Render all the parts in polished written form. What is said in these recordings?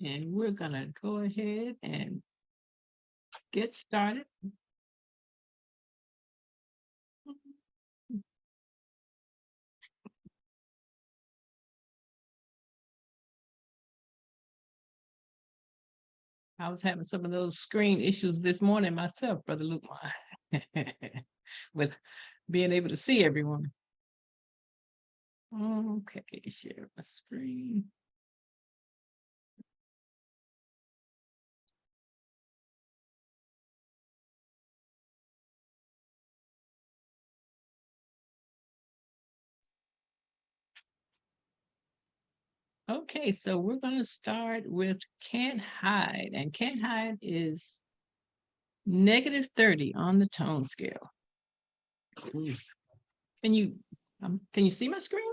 And we're gonna go ahead and get started. I was having some of those screen issues this morning myself, Brother Luke, with being able to see everyone. Okay, share my screen. Okay, so we're going to start with can't hide, and can't hide is -30 on the tone scale. Can you see my screen?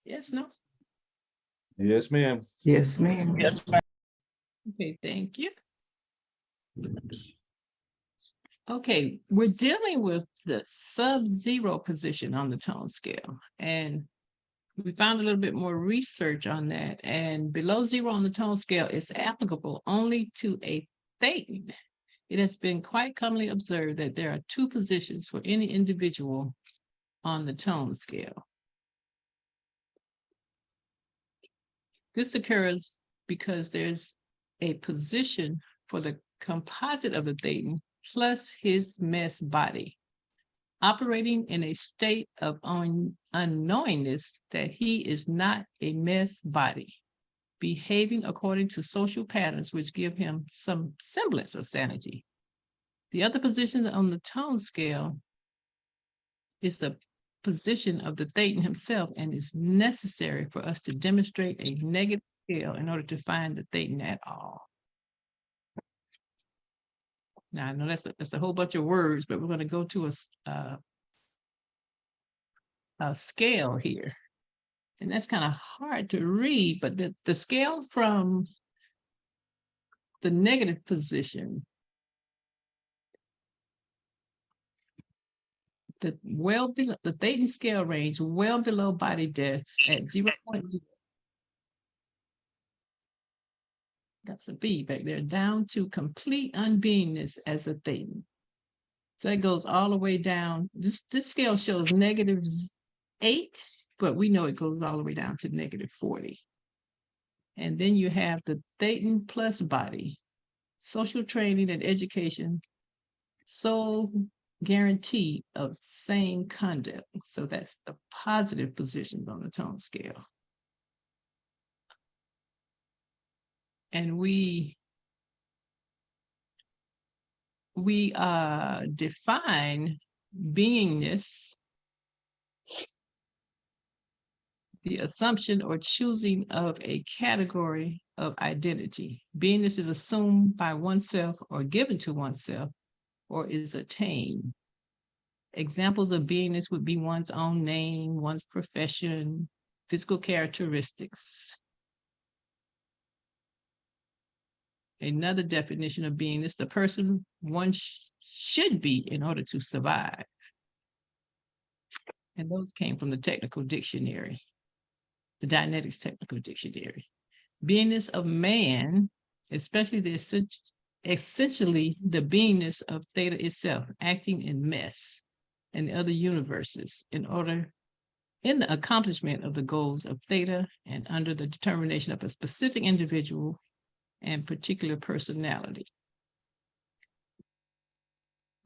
Yes, no? Yes, ma'am. Yes, ma'am. Yes, ma'am. Okay, thank you. Okay, we're dealing with the sub-zero position on the tone scale, and we found a little bit more research on that. And below zero on the tone scale is applicable only to a Thetan. It has been quite commonly observed that there are two positions for any individual on the tone scale. This occurs because there's a position for the composite of the Thetan plus his mess body, operating in a state of unknowingness that he is not a mess body, behaving according to social patterns which give him some semblance of sanity. The other position on the tone scale is the position of the Thetan himself, and is necessary for us to demonstrate a negative scale in order to find the Thetan at all. Now, I know that's a whole bunch of words, but we're going to go to a scale here. And that's kind of hard to read, but the scale from the negative position, the Thetan scale range well below body death at 0.0. That's a B back there, down to complete unbeingness as a Thetan. So that goes all the way down. This scale shows -8, but we know it goes all the way down to -40. And then you have the Thetan plus body, social training and education, sole guarantee of sane conduct. So that's the positive positions on the tone scale. And we define beingness, the assumption or choosing of a category of identity. Beingness is assumed by oneself or given to oneself, or is attained. Examples of beingness would be one's own name, one's profession, physical characteristics. Another definition of beingness, the person one should be in order to survive. And those came from the technical dictionary, the Dianetics Technical Dictionary. Beingness of man, especially essentially the beingness of theta itself, acting in mess and other universes in the accomplishment of the goals of theta and under the determination of a specific individual and particular personality.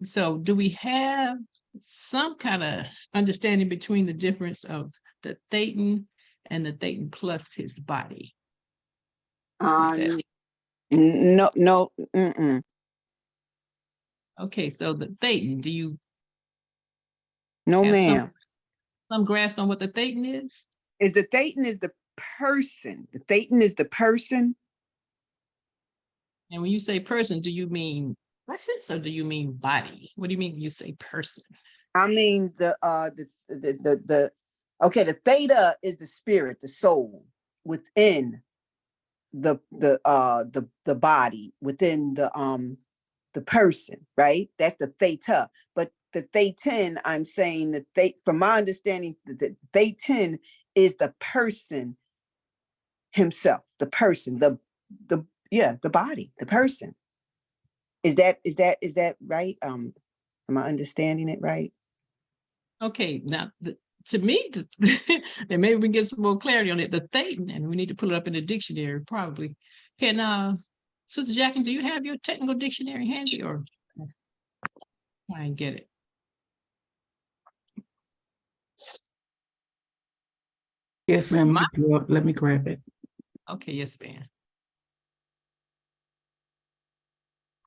So do we have some kind of understanding between the difference of the Thetan and the Thetan plus his body? No. Okay, so the Thetan, do you No, have ma'am. some grasp on what the Thetan is? The Thetan is the person. The Thetan is the person. And when you say person, do you mean essence or do you mean body? What do you mean when you say person? I mean the theta is the spirit, the soul within the body, within the person, right? That's the theta. But the Thetan, I'm saying that from my understanding, the Thetan is the person himself, the person, the body, the person. Is that right? Am I understanding it right? Okay, now to me, and maybe we can get some more clarity on it. The Thetan, and we need to pull it up in the dictionary, probably. Can Sister Jacqueline, do you have your technical dictionary handy, or try and get it? Yes, ma'am. Let me grab it. Okay, yes, ma'am.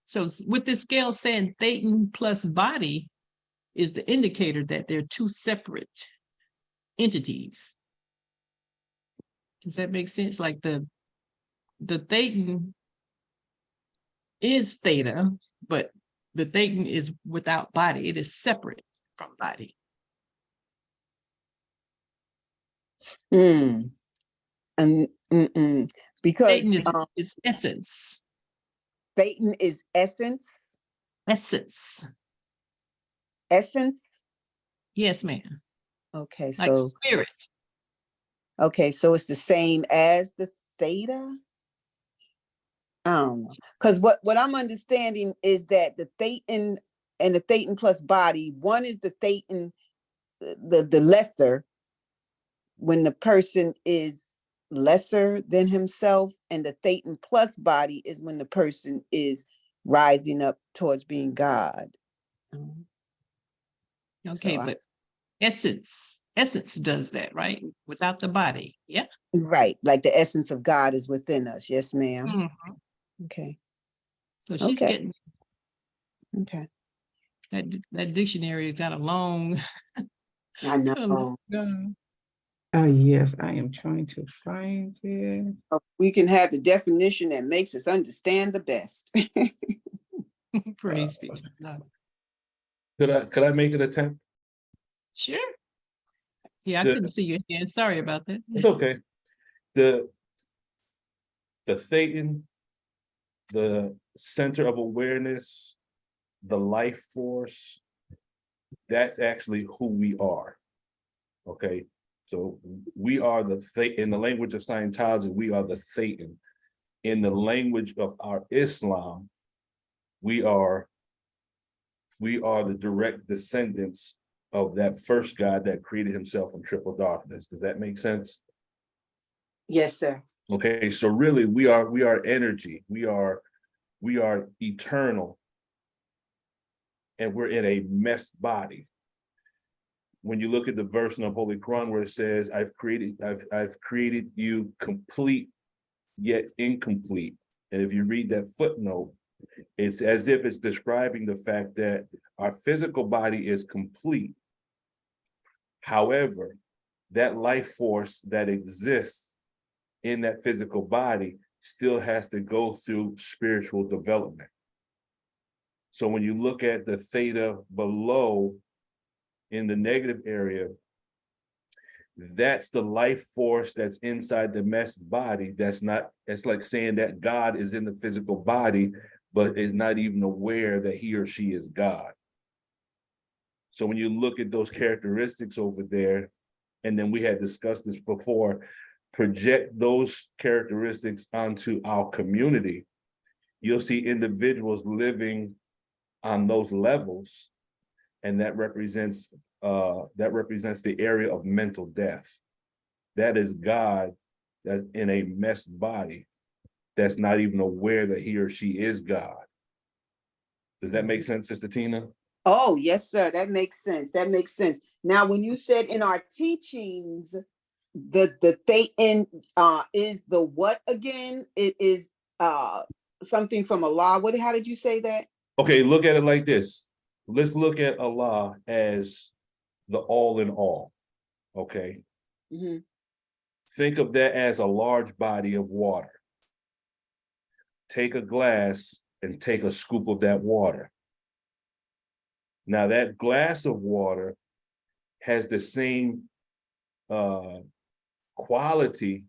So with this scale saying Thetan plus body is the indicator that they're two separate entities. Does that make sense? Like the Thetan is theta, but the Thetan is without body. It is separate from body. And because Thetan is essence. Thetan is essence. Essence. Yes, ma'am. Okay, Like so spirit. okay, so it's the same as the theta. I don't know, because what I'm understanding is that the Thetan and the Thetan plus body, one is the Thetan, the lesser, when the person is lesser than himself, and the Thetan plus body is when the person is rising up towards being God. Okay, So but essence does that, right? Without the body. Yeah. right, like the essence of God is within us. Yes, ma'am. Mhm. Okay. So she's Okay. getting Okay. that dictionary has got a long. I know. Oh, yes, I am trying to find it. We can have the definition that makes us understand the best. Praise be to God. Could I make an attempt? Sure. Yeah, I The- couldn't see your hand. Sorry about that. It's okay. The Thetan, the center of awareness, the life force, that's actually who we are. Okay. So we are in the language of Scientology, we are the Thetan. In the language of our Islam, we are the direct descendants of that first God that created himself from triple darkness. Does that make sense? Yes, sir. Okay, so really we are energy. We are eternal. And we're in a messed body. When you look at the verse in the Holy Quran where it says, I've created you complete yet incomplete. And if you read that footnote, it's as if it's describing the fact that our physical body is complete. However, that life force that exists in that physical body still has to go through spiritual development. So when you look at the theta below in the negative area, that's the life force that's inside the messed body. It's like saying that God is in the physical body, but is not even aware that he or she is God. So when you look at those characteristics over there, and then we had discussed this before, project those characteristics onto our community, you'll see individuals living on those levels, and that represents the area of mental death. That is God that's in a messed body that's not even aware that he or she is God. Does that make sense, Sister Tina? Oh, yes, sir. That makes sense. That makes sense. Now, when you said in our teachings, the Thetan is the what again? It is something from Allah. How did you say that? Okay, look at it like this. Let's look at Allah as the all in all. Okay. Mm-hmm. Think of that as a large body of water. Take a glass and take a scoop of that water. Now that glass of water has the same quality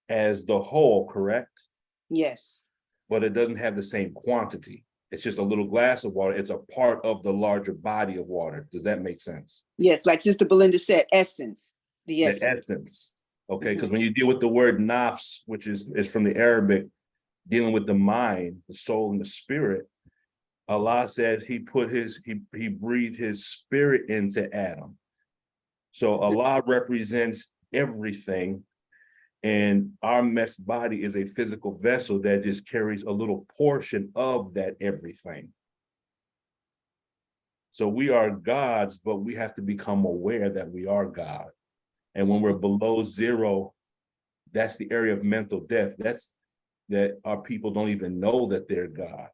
as the whole, correct? Yes. But it doesn't have the same quantity. It's just a little glass of water. It's a part of the larger body of water. Does that make sense? Yes, like Sister Belinda said, essence. The essence. The essence. Okay, because when you deal with the word nafs, which is from the Arabic, dealing with the mind, the soul, and the spirit, Allah says he breathed his spirit into Adam. So Allah represents everything, and our mess body is a physical vessel that just carries a little portion of that everything. So we are gods, but we have to become aware that we are God. And when we're below zero, that's the area of mental death. That's that our people don't even know that they're God.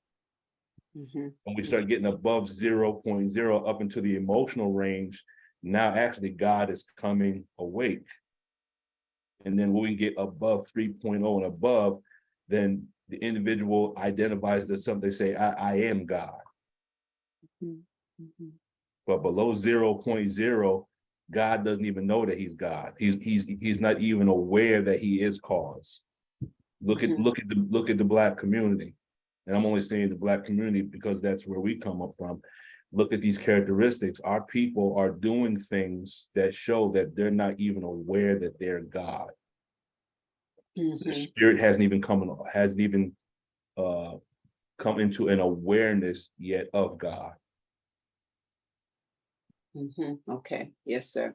When we start getting above 0.0 up into the emotional range, now actually God is coming awake. And then when we get above 3.0 and above, then the individual identifies as something, they say, I am God. But below 0.0, God doesn't even know that he's God. He's not even aware that he is cause. Look at the Black community. And I'm only saying the Black community because that's where we come up from. Look at these characteristics. Our people are doing things that show that they're not even aware that they're God. The spirit hasn't even come into an awareness yet of God. Okay. Yes, sir.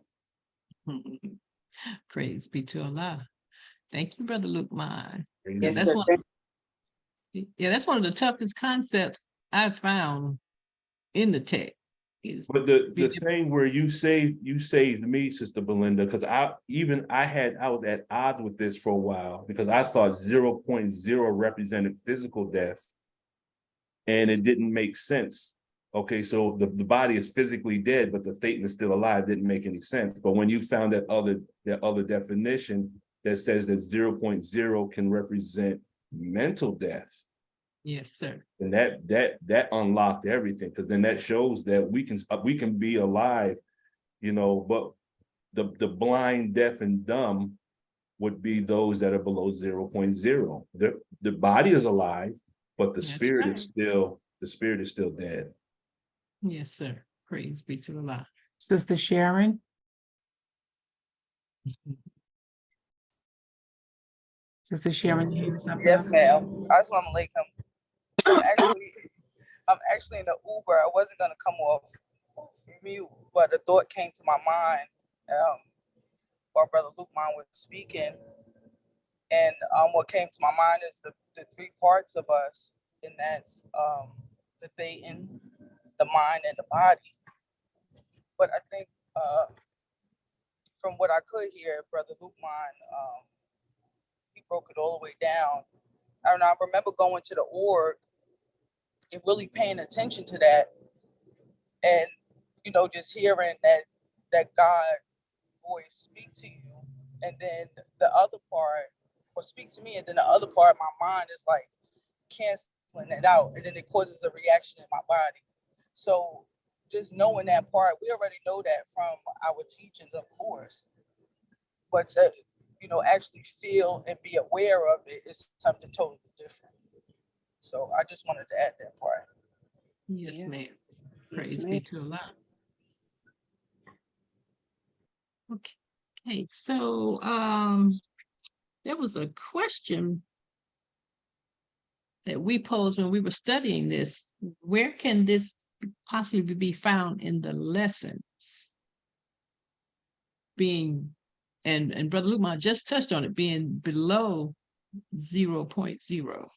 Praise be to Allah. Thank you, Brother Lukman. Yes, That's sir. that's one of the toughest concepts I've found in the text. But the thing where you saved me, Sister Belinda, because I was at odds with this for a while because I thought 0.0 represented physical death, and it didn't make sense. Okay, so the body is physically dead, but the Thetan is still alive. Didn't make any sense. But when you found that other definition that says that 0.0 can represent mental death, yes, sir. and that unlocked everything, because then that shows that we can be alive, but the blind, deaf, and dumb would be those that are below 0.0. The body is alive, but the spirit is still dead. Yes, sir. Praise be to Allah. Sister Sharon. Sister Sharon, you need something? Yes, ma'am. Assalamu alaikum. I'm actually in the Uber. I wasn't gonna come off mute, but a thought came to my mind while Brother Lukman was speaking, and what came to my mind is the three parts of us, and that's the Thetan, the mind, and the body. But I think from what I could hear, Brother Lukman, he broke it all the way down. I don't know. I remember going to the org and really paying attention to that, and just hearing that God voice speak to you, and then the other part, or speak to me, and then the other part, my mind is like canceling it out, and then it causes a reaction in my body. So just knowing that part, we already know that from our teachings, of course, but to actually feel and be aware of it is something totally different. So I just wanted to add that part. Yes, ma'am. Praise be to Allah. Okay, so there was a question that we posed when we were studying this. Where can this possibly be found in the lessons? Being, and Brother Lukman just touched on it, being below 0.0.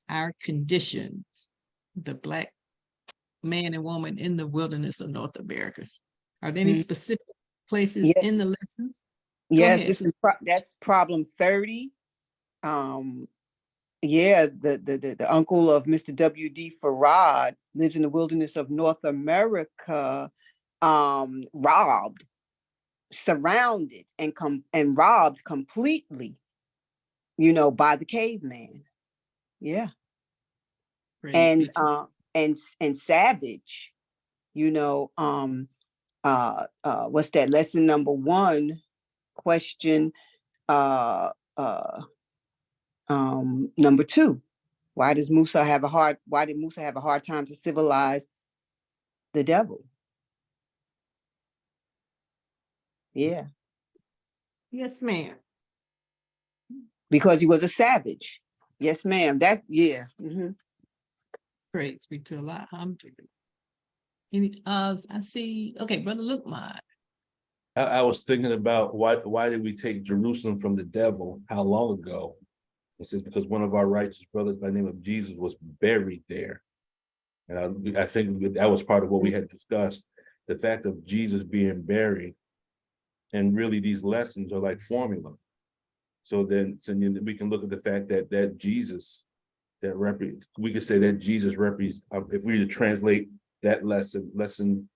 Our condition, the Black man and woman in the wilderness of North America. Are there any specific places in the lessons? Yes, that's problem 30. The uncle of Mr. W.D. Farad lives in the wilderness of North America, robbed, surrounded, and robbed completely, by the caveman. Yeah. And Savage, what's that? Lesson number 1, question number 2. Why did Musa have a hard time to civilize the devil? Yeah. Yes, ma'am. because he was a savage. Yes, ma'am. That's yeah. Mhm. Praise be to Allah. Alhamdulillah. Any, I see, okay, Brother Lukman. I was thinking about why did we take Jerusalem from the devil? How long ago? It says because one of our righteous brothers by the name of Jesus was buried there. And I think that was part of what we had discussed. The fact of Jesus being buried, and really these lessons are like formula. So then we can look at the fact that Jesus, we could say that Jesus represents, if we were to translate that lesson,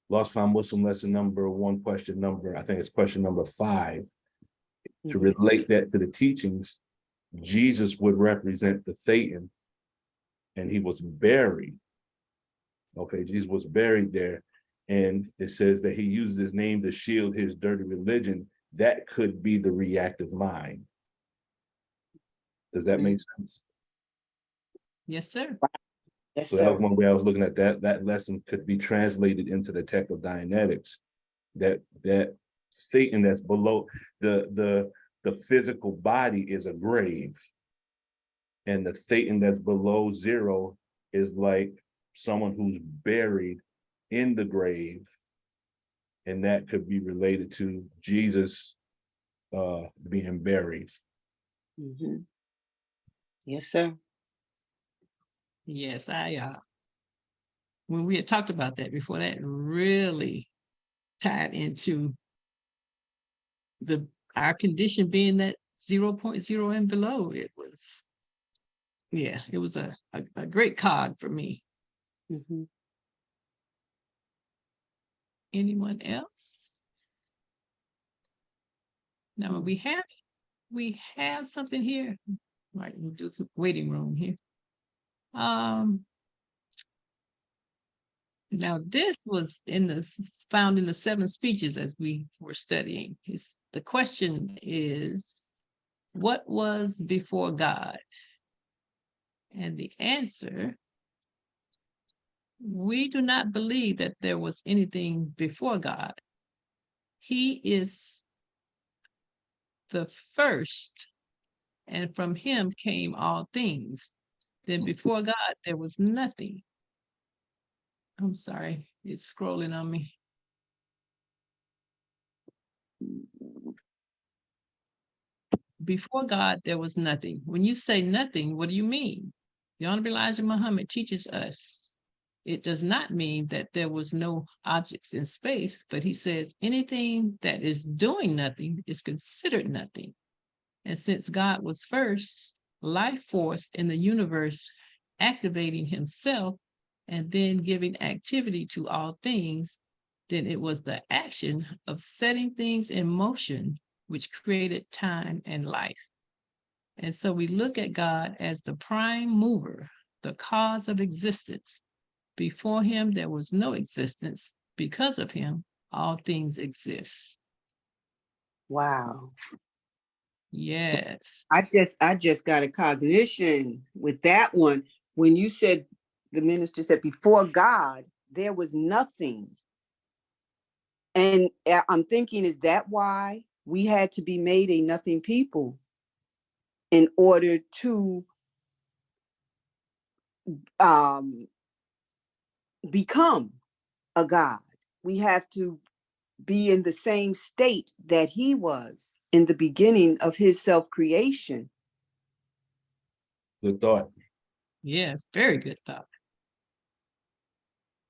Lost Found Muslim lesson number 1, question number, I think it's question number 5, to Mhm. relate that to the teachings, Jesus would represent the Thetan, and he was buried. Okay, Jesus was buried there. And it says that he used his name to shield his dirty religion. That could be the reactive mind. Does that make sense? Yes, sir. Yes, So that was sir. one way I was looking at that. That lesson could be translated into the tech of Dianetics. That statement that's below the physical body is a grave, and the Thetan that's below 0 is like someone who's buried in the grave, and that could be related to Jesus being buried. Mhm. Yes, sir. Yes, when we had talked about that before, that really tied into our condition being that 0.0 and below. It was, yeah, it was a great card for me. Mhm. Anyone else? Now we have something here. Right, we'll do some waiting room here. Now this was found in the 7 speeches as we were studying. The question is, what was before God? And the answer, we do not believe that there was anything before God. He is the first, and from him came all things. Then before God, there was nothing. I'm sorry, it's scrolling on me. Before God, there was nothing. When you say nothing, what do you mean? The Honorable Elijah Muhammad teaches us it does not mean that there was no objects in space, but he says anything that is doing nothing is considered nothing. And since God was first, life force in the universe activating himself and then giving activity to all things, then it was the action of setting things in motion which created time and life. And so we look at God as the prime mover, the cause of existence. Before him, there was no existence. Because of him, all things exist. Wow. Yes. I just got a cognition with that one. When you said, the minister said, before God, there was nothing. And I'm thinking, is that why we had to be made a nothing people in order to become a God? We have to be in the same state that he was in the beginning of his self-creation. Good thought. Yes, very good thought.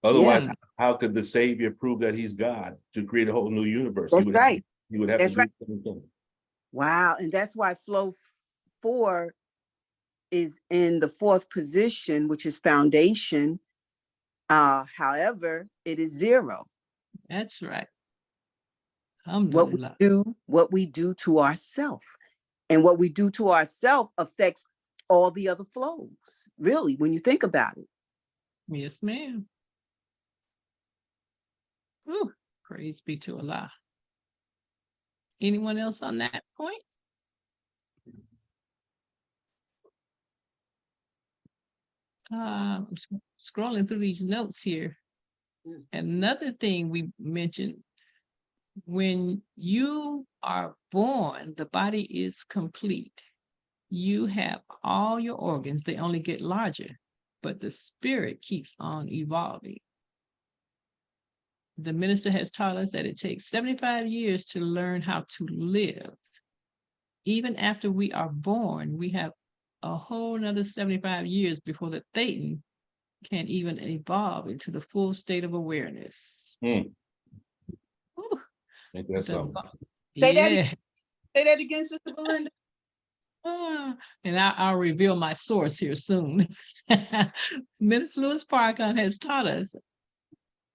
Otherwise, Yeah. how could the Savior prove that he's God to create a whole new universe? That's right. He would have That's to do right. something. Wow. And that's why flow 4 is in the 4th position, which is foundation. However, it is 0. That's right. What Alhamdulillah. we do to ourselves. And what we do to ourselves affects all the other flows, really, when you think about it. Yes, ma'am. Ooh, praise be to Allah. Anyone else on that point? I'm scrolling through these notes here. Another thing we mentioned When you are born, the body is complete. You have all your organs, they only get larger, but the spirit keeps on evolving. The minister has taught us that it takes 75 years to learn how to live. Even after we are born, we have a whole nother 75 years before the Thetan can even evolve into the full state of awareness. Hmm. Whew. Ain't that something? Say that Yeah. Say that again, Sister Belinda. And I'll reveal my source here soon. Minister Louis Farrakhan has taught us,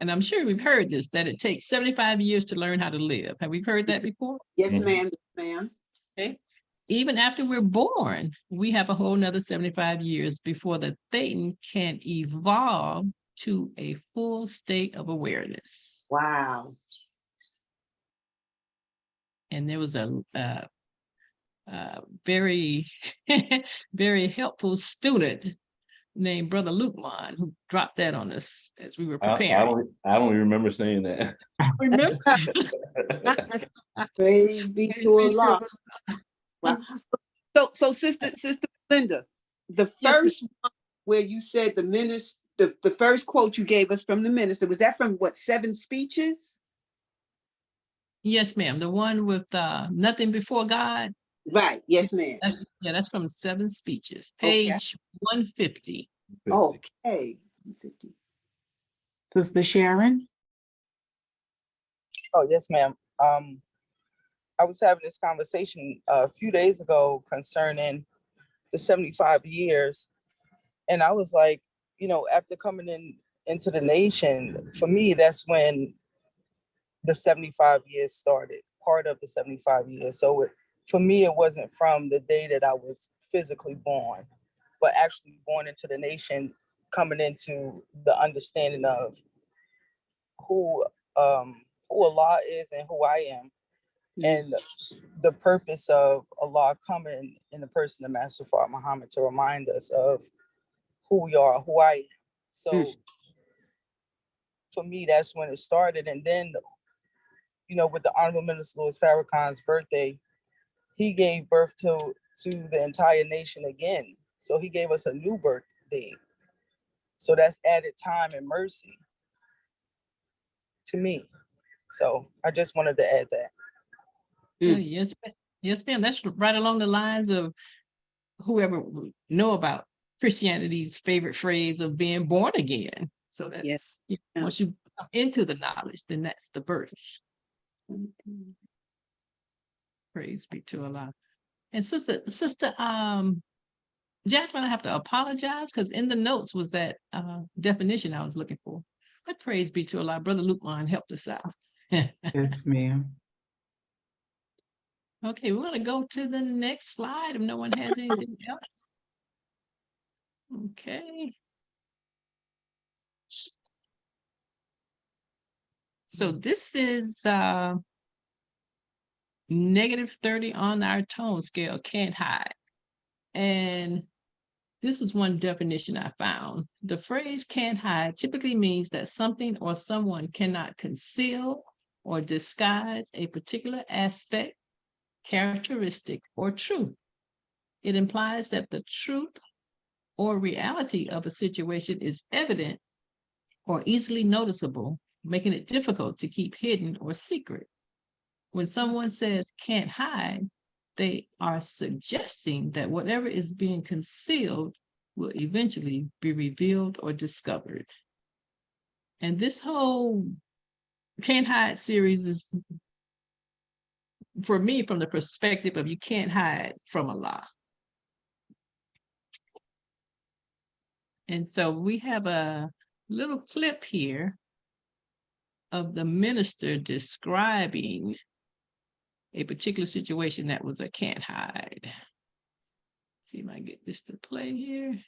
and I'm sure we've heard this, that it takes 75 years to learn how to live. Have we heard that before? Yes, Mhm. ma'am. Yes, ma'am. Okay. Even after we're born, we have a whole nother 75 years before the Thetan can evolve to a full state of awareness. Wow. And there was a very, very helpful student named Brother Lukeman who dropped that on us as we were preparing. I don't even remember saying that. Remember? Praise be to Allah. Wow. So Sister Belinda, the Yes, first one where you said the minister, the first quote you gave us from the minister, was that from what, 7 speeches? Yes, ma'am. The one with nothing before God. Right. Yes, ma'am. That's from 7 speeches, Okay. page 150. Okay. 50. Sister Sharon? Oh, yes, ma'am. I was having this conversation a few days ago concerning the 75 years. And I was like, after coming into the nation, for me, that's when the 75 years started, part of the 75 years. So for me, it wasn't from the day that I was physically born, but actually born into the nation, coming into the understanding of who Allah is and who I am. And the purpose of Allah coming in the person of Master Farrakhan Muhammad to remind us of who we are, who I am. So for me, that's when it started. And then, with the Honorable Minister Louis Farrakhan's birthday, he gave birth to the entire nation again. So he gave us a new birthday. So that's added time and mercy to me. So I just wanted to add that. Yes, yes, ma'am. That's right along the lines of whoever would know about Christianity's favorite phrase of being born again. So that's once you come into the knowledge, then that's the birth. Praise be to Allah. And sister Jacqueline, I have to apologize because in the notes was that definition I was looking for. But praise be to Allah, Brother Lukeman helped us out. Yes, ma'am. Okay, we're gonna go to the next slide if no one has anything else. Okay. So this is -30 on our tone scale, can't hide. And this is one definition I found. The phrase can't hide typically means that something or someone cannot conceal or disguise a particular aspect, characteristic, or truth. It implies that the truth or reality of a situation is evident or easily noticeable, making it difficult to keep hidden or secret. When someone says can't hide, they are suggesting that whatever is being concealed will eventually be revealed or discovered. And this whole can't hide series is, for me, from the perspective of you can't hide from Allah. And so we have a little clip here of the minister describing a particular situation that was a can't hide. Let's see if I can get this to play here.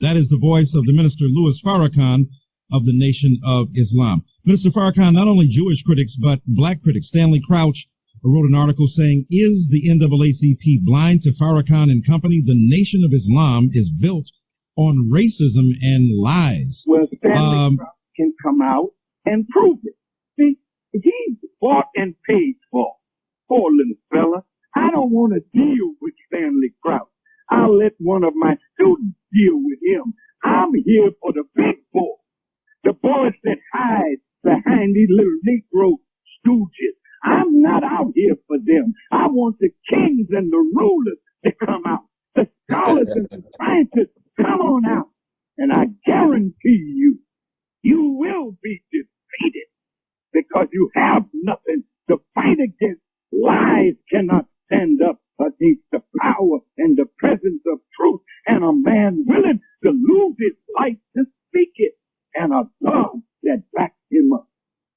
That is the voice of the Minister Louis Farrakhan of the Nation of Islam. Minister Farrakhan, not only Jewish critics, but Black critics. Stanley Crouch wrote an article saying, is the NAACP blind to Farrakhan and company? The Nation of Islam is built on racism and lies. Well, Stanley Crouch can come out and prove it. He's bought and paid for. Poor little fella. I don't want to deal with Stanley Crouch. I'll let one of my students deal with him. I'm here for the big boys, the boys that hide behind these little Negro stooges. I'm not out here for them. I want the kings and the rulers to come out. The scholars and the scientists, come on out. And I guarantee you, you will be defeated because you have nothing to fight against. Lies cannot stand up against the power and the presence of truth, and a man willing to lose his life to speak it, and a God that backs him up.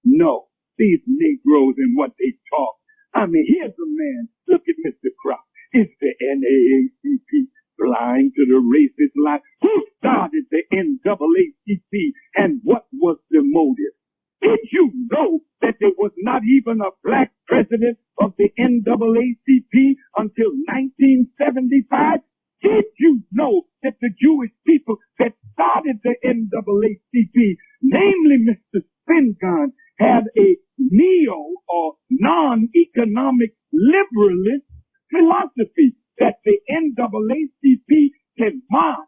No, these Negroes and what they talk. I mean, here's a man. Look at Mr. Cross. Is the NAACP blind to the racist lie? Who started the NAACP, and what was the motive? Did you know that there was not even a black president of the NAACP until 1975? Did you know that the Jewish people that started the NAACP, namely Mr. Spingarn, had a neo or non-economic liberalist philosophy that the NAACP can march,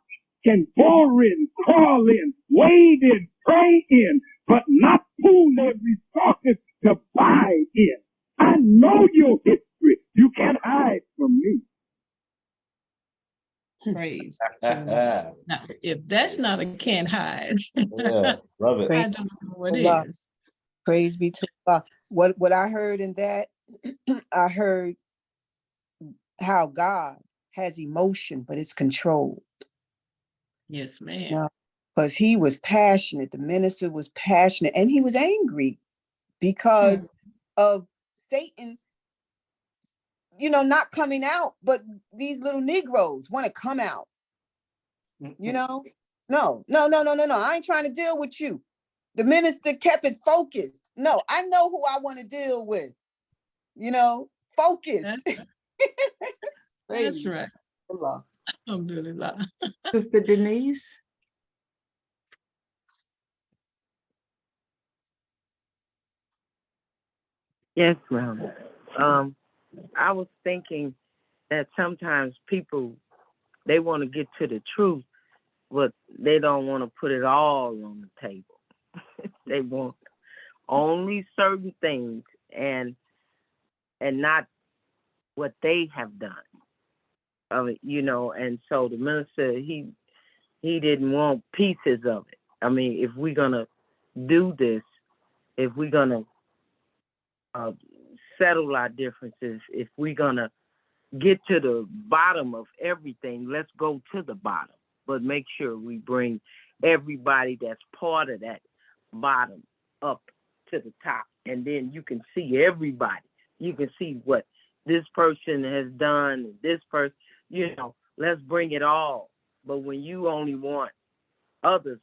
can bore in, crawl in, wade in, pray in, but not pool their resources to buy in. I know your history. You can't hide from me. Praise. Now, if that's not a can't hide, Yeah, love it. I don't know what Allah. is. Praise be to Allah. What I heard in that, I heard how God has emotion, but it's controlled. Yes, ma'am. Yeah. Because he was passionate. The minister was passionate, and he was angry because of Satan, not coming out, but these little Negroes want to come out. No. I ain't trying to deal with you. The minister kept it focused. No, I know who I want to deal with. Focused. That's right. Allah. Alhamdulillah. Sister Denise. Yes, ma'am. I was thinking that sometimes people, they want to get to the truth, but they don't want to put it all on the table. They want only certain things and not what they have done. And so the minister, he didn't want pieces of it. I mean, if we're gonna do this, if we're gonna settle our differences, if we're gonna get to the bottom of everything, let's go to the bottom. But make sure we bring everybody that's part of that bottom up to the top. And then you can see everybody. You can see what this person has done, this person, let's bring it all. But when you only want others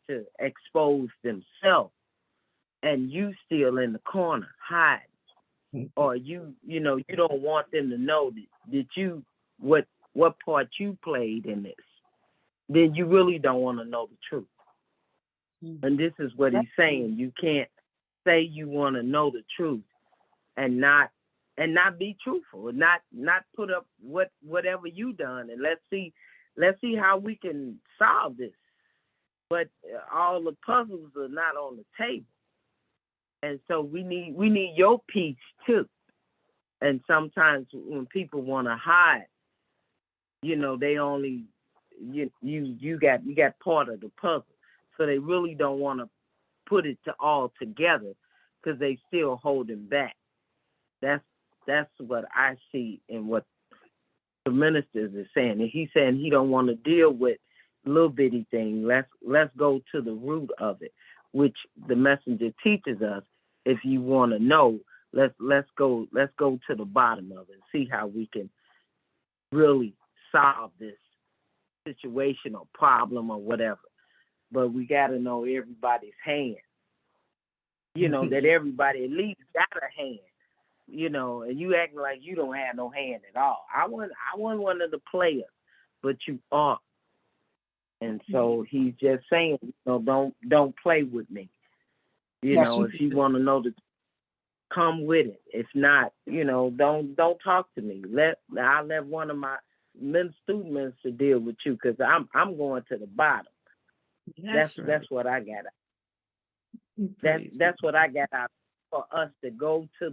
to expose themselves and you still in the corner, hide, or you don't want them to know that you, what part you played in this, then you really don't want to know the truth. And this is what he's saying. You can't say you want to know the truth and not be truthful, and not put up whatever you done, and let's see how we can solve this. But all the puzzles are not on the table. And so we need your piece too. And sometimes when people want to hide, they only you got part of the puzzle. So they really don't want to put it all together because they still holding back. That's what I see in what the ministers is saying. And he's saying he don't want to deal with little bitty thing. Let's go to the root of it, which the messenger teaches us. If you want to know, let's go to the bottom of it and see how we can really solve this situation or problem or whatever. But we got to know everybody's hand. That everybody at least got a hand. And you acting like you don't have no hand at all. I want one of the players, but you are. And so he's just saying, don't play with me. If you want to know come with it. If not, don't talk to me. I'll let one of my student ministers deal with you, because I'm going to the bottom. That's what I got. That's what I got out, for us to go to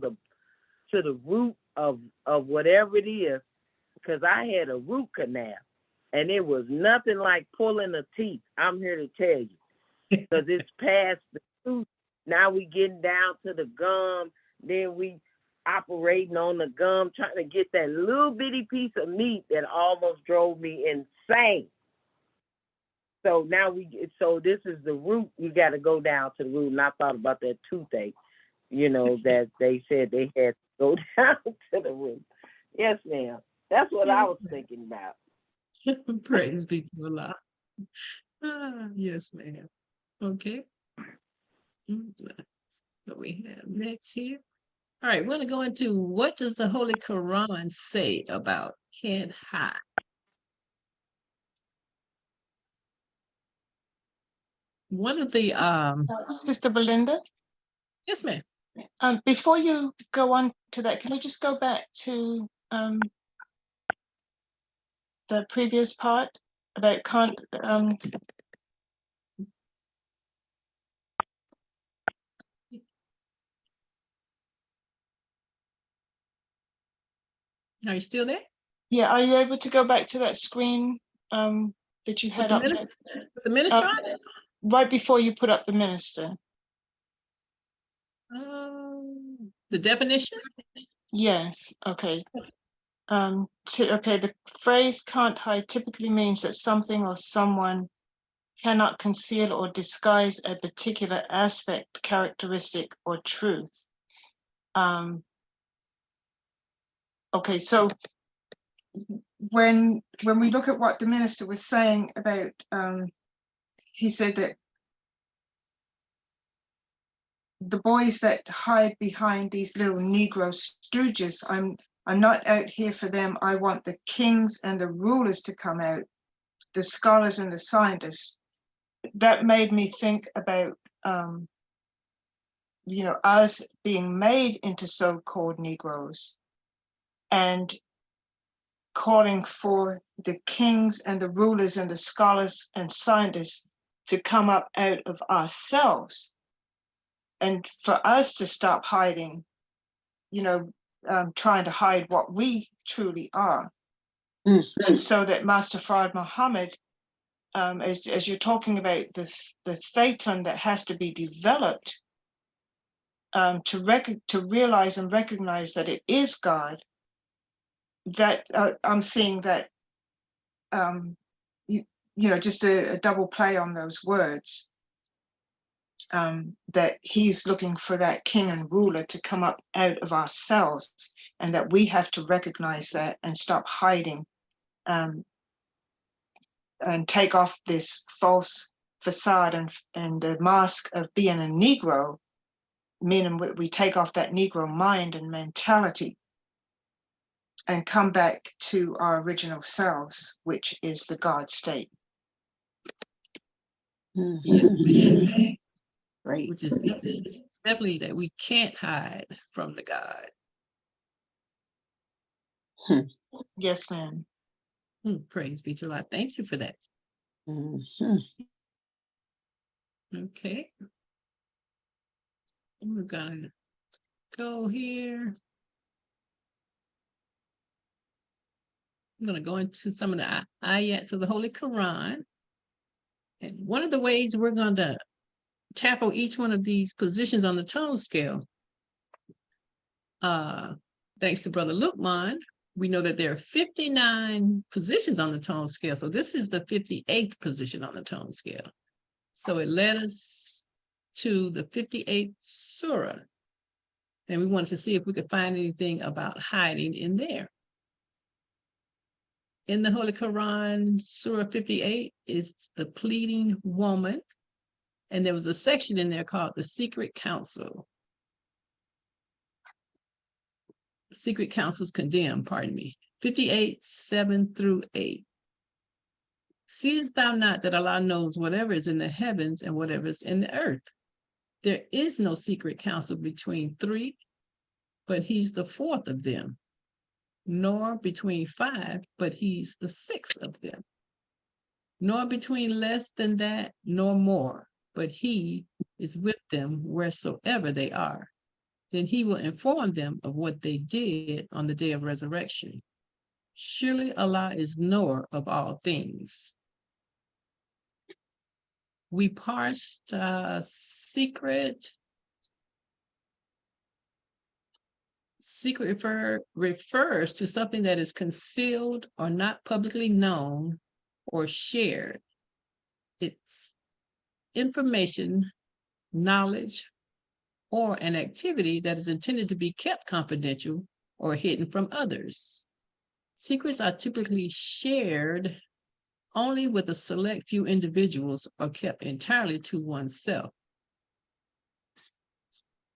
the root of whatever it is, because I had a root canal and it was nothing like pulling the teeth. I'm here to tell you, because it's past the tooth. Now we getting down to the gum, then we operating on the gum, trying to get that little bitty piece of meat that almost drove me insane. So now so this is the root. You got to go down to the root. And I thought about that toothache, that they said they had to go down to the root. Yes, ma'am. That's what I was thinking about. Praise be to Allah. Yes, ma'am. Okay. What we have next here. All right, we're going to go into, what does the Holy Quran say about can't hide? One of the Sister Belinda, yes, ma'am. before you go on to that, can we just go back to the previous part about can't Are you still there? yeah, are you able to go back to that screen that you had up there? With the minister on it? Right before you put up the minister? The definition? Yes, okay. The phrase can't hide typically means that something or someone cannot conceal or disguise a particular aspect, characteristic, or truth. Okay, so when we look at what the minister was saying about, he said that the boys that hide behind these little Negro stooges, I'm not out here for them. I want the kings and the rulers to come out, the scholars and the scientists. That made me think about, us being made into so-called Negroes and calling for the kings and the rulers and the scholars and scientists to come up out of ourselves, and for us to stop hiding, trying to hide what we truly are. And so that Master Fard Muhammad, as you're talking about the Thetan that has to be developed to realize and recognize that it is God, that I'm seeing that, just a double play on those words, that he's looking for that king and ruler to come up out of ourselves, and that we have to recognize that and stop hiding, and take off this false facade and the mask of being a Negro, meaning we take off that Negro mind and mentality and come back to our original selves, which is the God state. Yes, ma'am. Right. Which is definitely that we can't hide from the God. Yes, ma'am. Praise be to Allah. Thank you for that. Okay. We're gonna go here. I'm gonna go into some of the ayats of the Holy Quran. And one of the ways we're going to tackle each one of these positions on the tone scale, thanks to Brother Lukman, we know that there are 59 positions on the tone scale. So this is the 58th position on the tone scale. So it led us to the 58th Surah. And we wanted to see if we could find anything about hiding in there. In the Holy Quran, Surah 58 is the pleading woman. And there was a section in there called the secret counsel. Secret counsels condemned, pardon me. 58, 7 through 8. Seest thou not that Allah knows whatever is in the heavens and whatever is in the earth? There is no secret counsel between 3 but he's the fourth of them, nor between five, but he's the sixth of them, nor between less than that, nor more, but he is with them wheresoever they are. Then he will inform them of what they did on the day of resurrection. Surely Allah is knower of all things. We parsed secret. Secret refers to something that is concealed or not publicly known or shared. It's information, knowledge, or an activity that is intended to be kept confidential or hidden from others. Secrets are typically shared only with a select few individuals or kept entirely to oneself.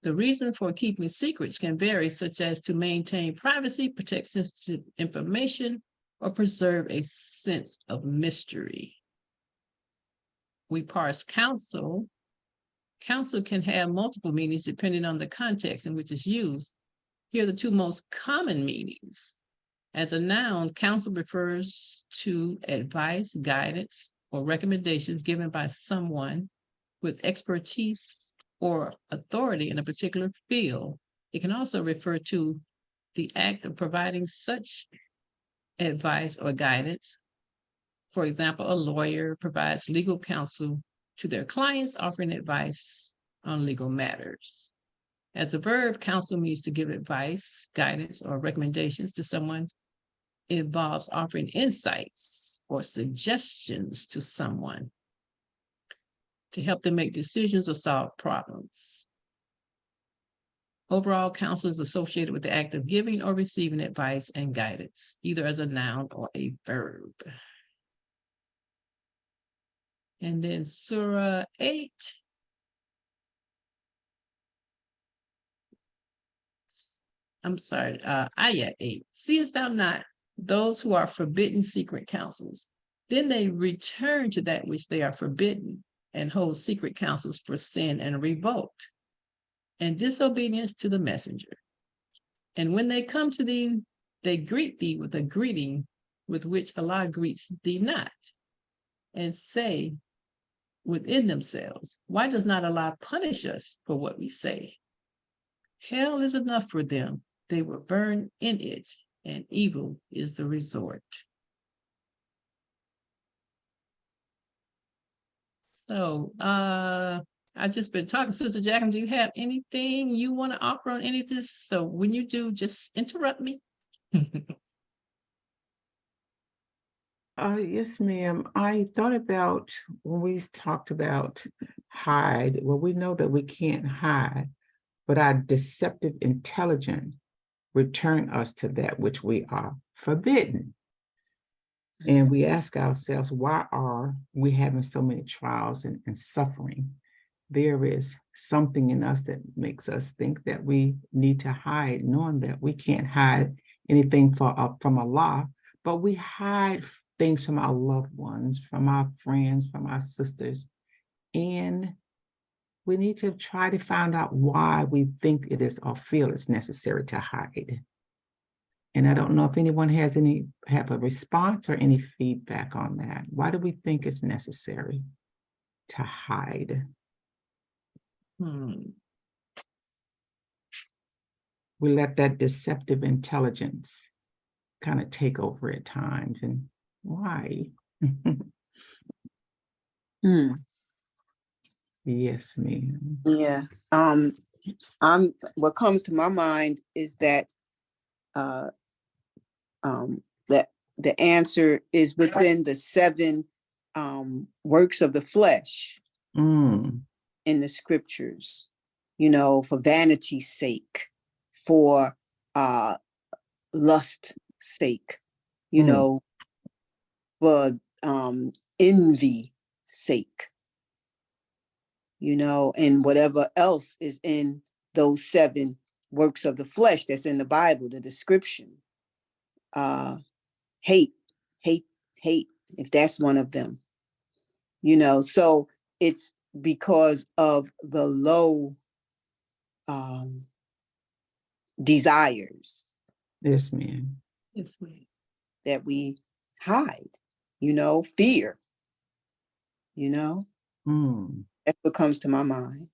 The reason for keeping secrets can vary, such as to maintain privacy, protect sensitive information, or preserve a sense of mystery. We parse counsel. Counsel can have multiple meanings depending on the context in which it's used. Here are the two most common meanings. As a noun, counsel refers to advice, guidance, or recommendations given by someone with expertise or authority in a particular field. It can also refer to the act of providing such advice or guidance. For example, a lawyer provides legal counsel to their clients, offering advice on legal matters. As a verb, counsel means to give advice, guidance, or recommendations to someone. It involves offering insights or suggestions to someone to help them make decisions or solve problems. Overall, counsel is associated with the act of giving or receiving advice and guidance, either as a noun or a verb. And then Sura 8. I'm sorry, ayat 8. Seest thou not those who are forbidden secret counsels? Then they return to that which they are forbidden and hold secret counsels for sin and revolt and disobedience to the messenger. And when they come to thee, they greet thee with a greeting with which Allah greets thee not, and say within themselves, why does not Allah punish us for what we say? Hell is enough for them. They will burn in it, and evil is the resort. So I just been talking. Sister Jacqueline, do you have anything you want to offer on any of this? So when you do, just interrupt me. Yes, ma'am. I thought about when we talked about hide. Well, we know that we can't hide, but our deceptive intelligence return us to that which we are forbidden. And we ask ourselves, why are we having so many trials and suffering? There is something in us that makes us think that we need to hide, knowing that we can't hide anything from Allah, but we hide things from our loved ones, from our friends, from our sisters. And we need to try to find out why we think it is or feel it's necessary to hide. And I don't know if anyone have a response or any feedback on that. Why do we think it's necessary to hide? We let that deceptive intelligence kind of take over at times, and why? Yes, ma'am. Yeah. What comes to my mind is that that the answer is within the 7 works of the flesh in the scriptures, for vanity's sake, for lust sake, for envy sake, and whatever else is in those 7 works of the flesh that's in the Bible, the description. Hate, if that's one of them, so it's because of the low desires Yes, ma'am. Yes, ma'am. that we hide, fear, you know, Mm. that's what comes to my mind.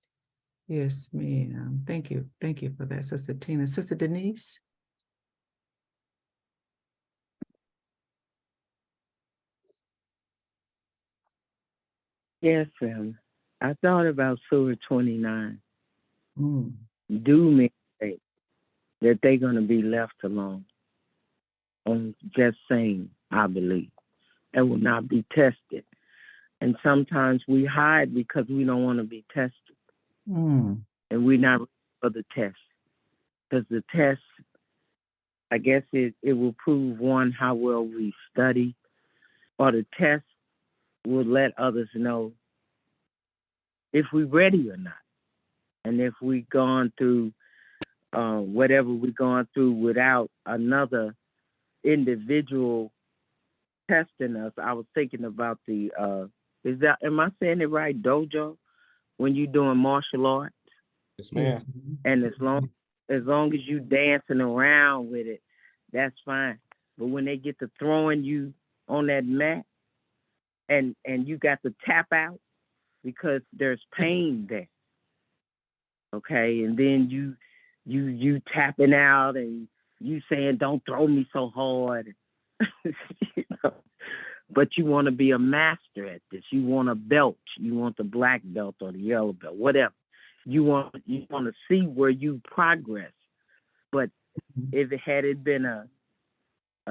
Yes, ma'am. Thank you. Thank you for that, Sister Tina. Sister Denise? Yes, I thought about Sura 29. Mm. Do me say that they're going to be left alone on just saying, I believe, and will not be tested. And sometimes we hide because we don't want to be tested. Mm. And we're not ready for the test. Because the test, I guess it will prove, one, how well we study, or the test will let others know if we're ready or not. And if we've gone through whatever we've gone through without another individual testing us. I was thinking about am I saying it right, dojo, when you're doing martial arts? Yes, Yes, ma'am. And as long as you dancing around with it, that's fine. But when they get to throwing you on that mat and you got to tap out because there's pain there, okay, and then you tapping out and you saying, don't throw me so hard. You know? But you want to be a master at this. You want a belt. You want the black belt or the yellow belt, whatever. You want to see where you progress. But if it been a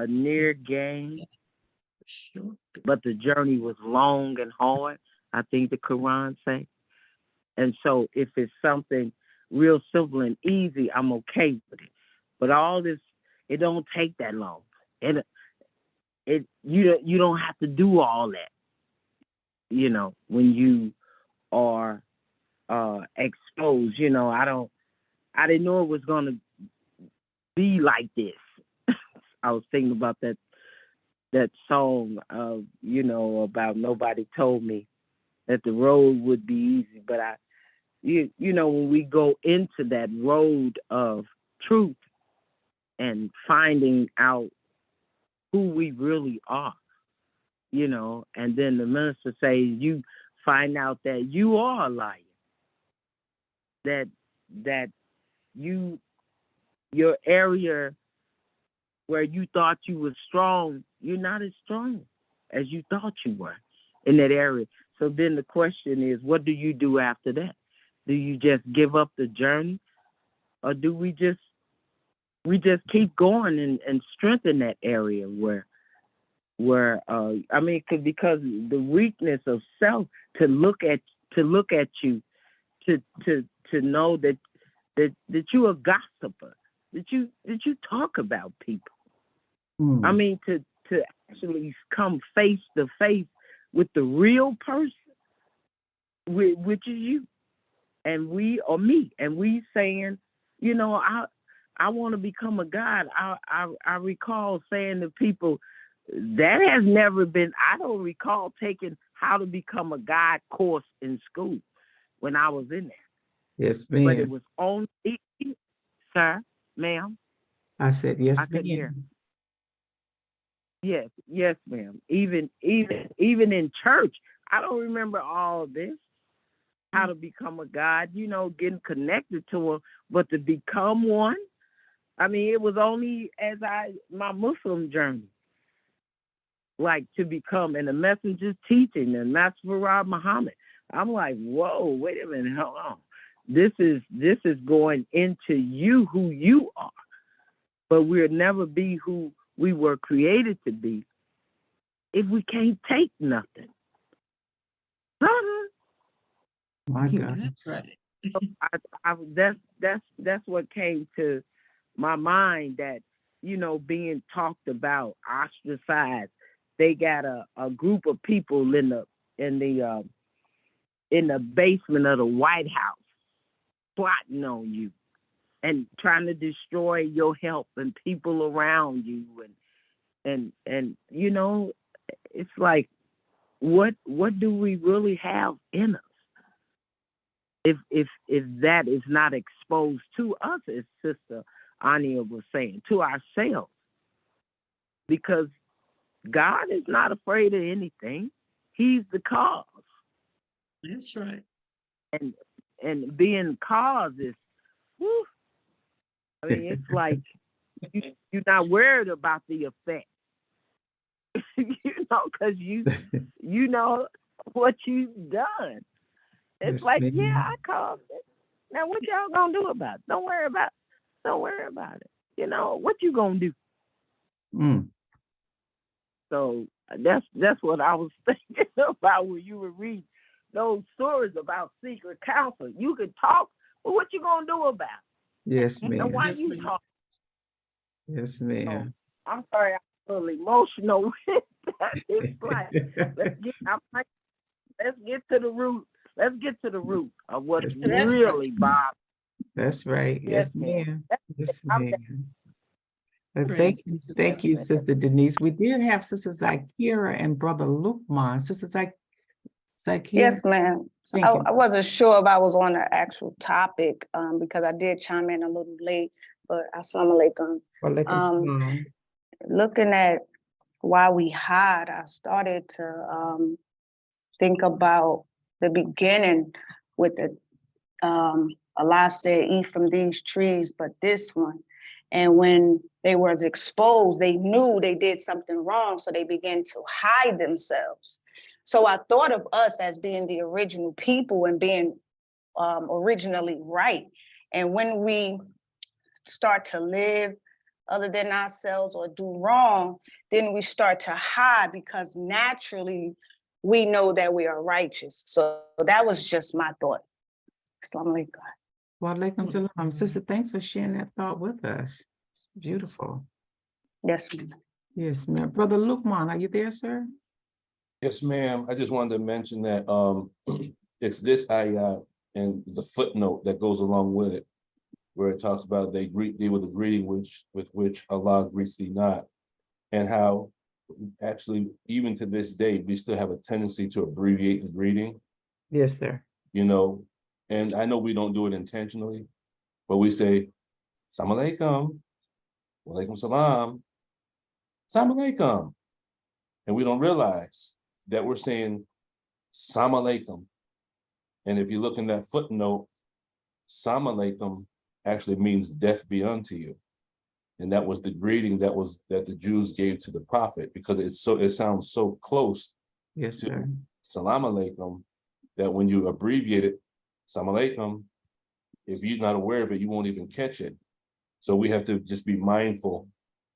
near game, Sure. but the journey was long and hard, I think the Quran say. And so if it's something real simple and easy, I'm okay with it. But all this, it don't take that long. You don't have to do all that, when you are exposed. I didn't know it was gonna be like this. I was thinking about that song about nobody told me that the road would be easy, but when we go into that road of truth and finding out who we really are, and then the minister says you find out that you are a liar, that your area where you thought you were strong, you're not as strong as you thought you were in that area. So then the question is, what do you do after that? Do you just give up the journey, or do we just keep going and strengthen that area where because the weakness of self to look at you, to know that you're a gossiper, that you talk about people. Mm. To actually come face to face with the real person, which is you, and we or me, and we saying, I want to become a God. I recall saying to people, that has never been. I don't recall taking how to become a God course in school when I was in there. Yes, But it ma'am. was only, sir, ma'am. I said, yes, I couldn't hear. ma'am. Yes, ma'am. Even in church, I don't remember all this. How to become a God, getting connected to him, but to become one. It was only as my Muslim journey, like to become, and the messenger's teaching, and that's Farrakhan Muhammad. I'm like, whoa, wait a minute, hold on. This is going into you, who you are, but we'll never be who we were created to be if we can't take nothing. My God. That's right. That's what came to my mind, that being talked about, ostracized. They got a group of people in the basement of the White House plotting on you and trying to destroy your health and people around you, and it's like, what do we really have in us if that is not exposed to us as Sister Ania was saying, to ourselves. Because God is not afraid of anything. He's the cause. That's right. And being cause is, whew, I mean, it's like you're not worried about the effect. Because you know what you've done. It's Yes, like, ma'am. yeah, I caused it. Now what y'all gonna do about it? Don't worry about it. What you gonna do? Mm. So that's what I was thinking about when you were reading those stories about secret counsel. You could talk, but what you gonna do about it? Yes, And ma'am. why Yes, you ma'am. talk? Yes, ma'am. I'm sorry, I'm a little emotional with that. It's like, let's get to the root. Let's get to the root of what's Yes, ma'am. really bothering. That's right. Yes, ma'am. Yes, I'm ma'am. Well, Praise be to thank God. you, Sister Denise. We did have Sister Zakira and Brother Lukman. Sister Zakira. Yes, ma'am. Thank I you. wasn't sure if I was on the actual topic because I did chime in a little late, but assalamu alaikum. Walaikum salam. Looking at why we hide, I started to think about the beginning with the Allah said, eat from these trees, but this one. And when they were exposed, they knew they did something wrong, so they began to hide themselves. So I thought of us as being the original people and being originally right. And when we start to live other than ourselves or do wrong, then we start to hide because naturally we know that we are righteous. So that was just my thought. Assalamu alaikum. Walaikum salam. Sister, thanks for sharing that thought with us. It's beautiful. Yes, ma'am. Yes, ma'am. Brother Lukman, are you there, sir? Yes, ma'am. I just wanted to mention that it's this ayat and the footnote that goes along with it, where it talks about they greet thee with a greeting with which Allah greets thee not, and how actually even to this day we still have a tendency to abbreviate the greeting. Yes, sir. And I know we don't do it intentionally, but we say Assalamu alaikum, walaikum salam, Assalamu alaikum, and we don't realize that we're saying Assalamu alaikum. And if you look in that footnote, Assalamu alaikum actually means death be unto you. And that was the greeting that the Jews gave to the prophet, because it sounds so close Yes, to sir. Salam alaikum that when you abbreviate it, Salam alaikum, if you're not aware of it, you won't even catch it. So we have to just be mindful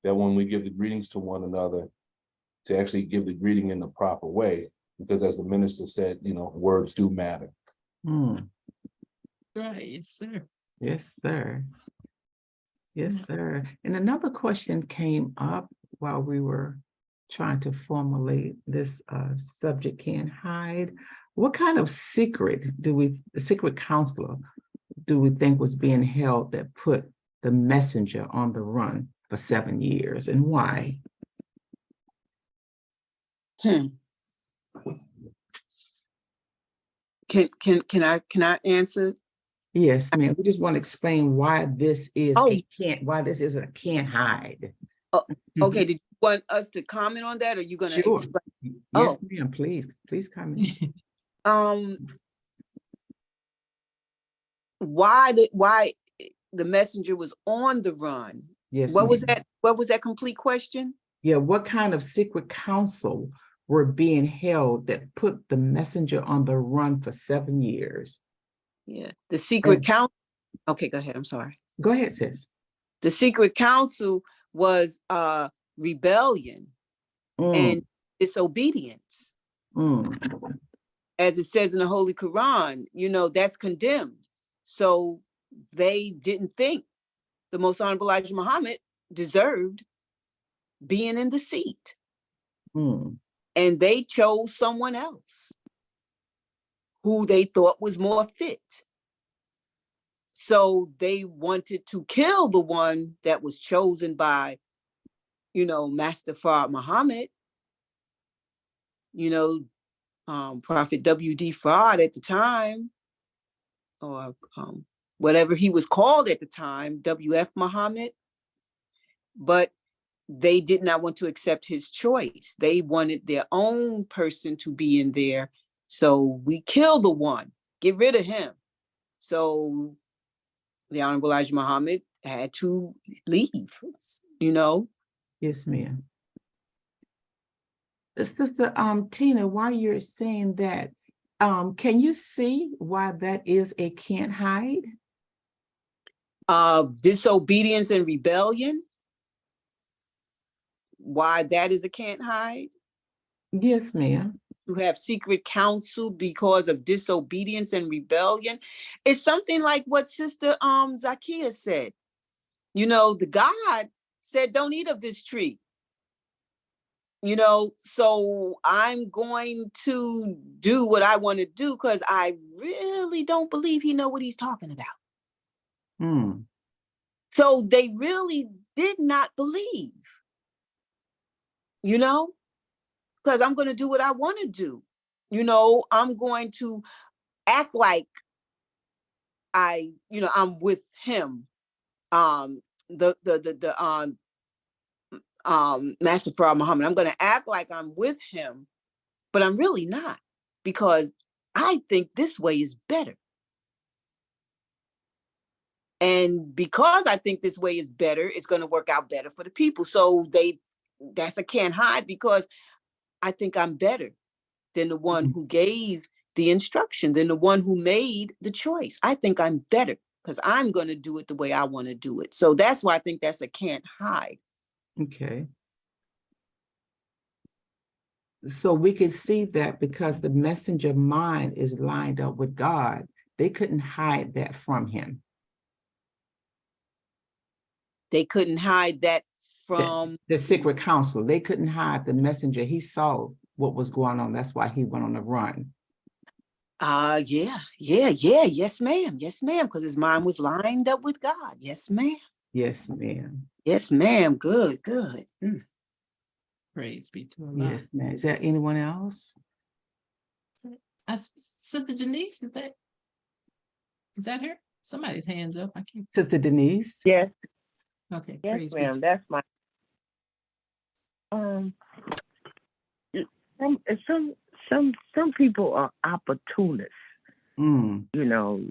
that when we give the greetings to one another, to actually give the greeting in the proper way, because as the minister said, words do matter. Hmm. Right, yes, sir. Yes, sir. Yes, sir. And another question came up while we were trying to formulate this subject, can't hide. What kind of secret counselor do we think was being held that put the messenger on the run for 7 years, and why? Can I answer? Yes, ma'am. We just want to explain why this is Oh. why this is a can't hide. Oh, okay, did you want us to comment on that, or are you gonna Sure. explain? Yes, Oh. ma'am. Please comment. Why the messenger was on the run? Yes. What was ma'am. that? What was that complete question? Yeah, what kind of secret counsel were being held that put the messenger on the run for 7 years? Yeah, the secret counsel. Okay, go ahead. I'm sorry. Go ahead, sis. The secret counsel was rebellion and disobedience. As it says in the Holy Quran, that's condemned. So they didn't think the Most Honorable Elijah Muhammad deserved being in the seat. And they chose someone else who they thought was more fit. So they wanted to kill the one that was chosen by, Master Farrakhan Muhammad, Prophet W.D. Farrakhan at the time, or whatever he was called at the time, W.F. Muhammad, but they did not want to accept his choice. They wanted their own person to be in there. So we kill the one, get rid of him. So the Honorable Elijah Muhammad had to leave, you know. Yes, ma'am. Sister Tina, while you're saying that, can you see why that is a can't hide? Disobedience and rebellion, why that is a can't hide. Yes, ma'am. To have secret counsel because of disobedience and rebellion. It's something like what Sister Zakiya said. You know, the God said, don't eat of this tree. You know, so I'm going to do what I want to do because I really don't believe he know what he's talking about. Hmm. So they really did not believe, you know, because I'm going to do what I want to do. You know, I'm going to act like I'm with him. Master Farrakhan Muhammad. I'm going to act like I'm with him, but I'm really not, because I think this way is better. And because I think this way is better, it's going to work out better for the people. So that's a can't hide, because I think I'm better than the one who gave the instruction, than the one who made the choice. I think I'm better because I'm going to do it the way I want to do it. So that's why I think that's a can't hide. Okay. So we can see that because the messenger mind is lined up with God, they couldn't hide that from him. They couldn't hide that from the secret counsel. They couldn't hide the messenger. He saw what was going on. That's why he went on the run. Yeah. Yes, ma'am. Yes, ma'am. Because his mind was lined up with God. Yes, ma'am. Yes, ma'am. Yes, ma'am. Good. Praise be to Allah. Yes, ma'am. Is there anyone else? Sister Janice, is that her? Somebody's hands up. I can't. Sister Denise? Yes. Okay. Yes, Praise be ma'am. to- That's my some people are opportunists. Mm. You know,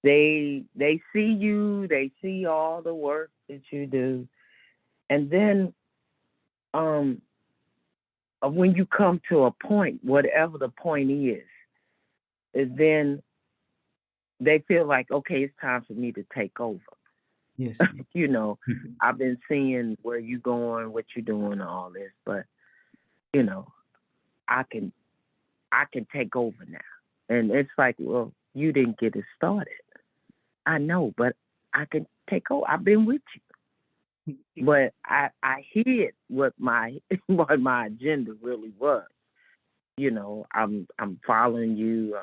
they see you, they see all the work that you do, and then when you come to a point, whatever the point is then they feel like, okay, it's time for me to take over. Yes. You know, I've been seeing where you going, what you doing, all this, but you know, I can take over now. And it's like, well, you didn't get it started. I know, but I can take over. I've been with you. But I hid what my agenda really was. You know, I'm following you.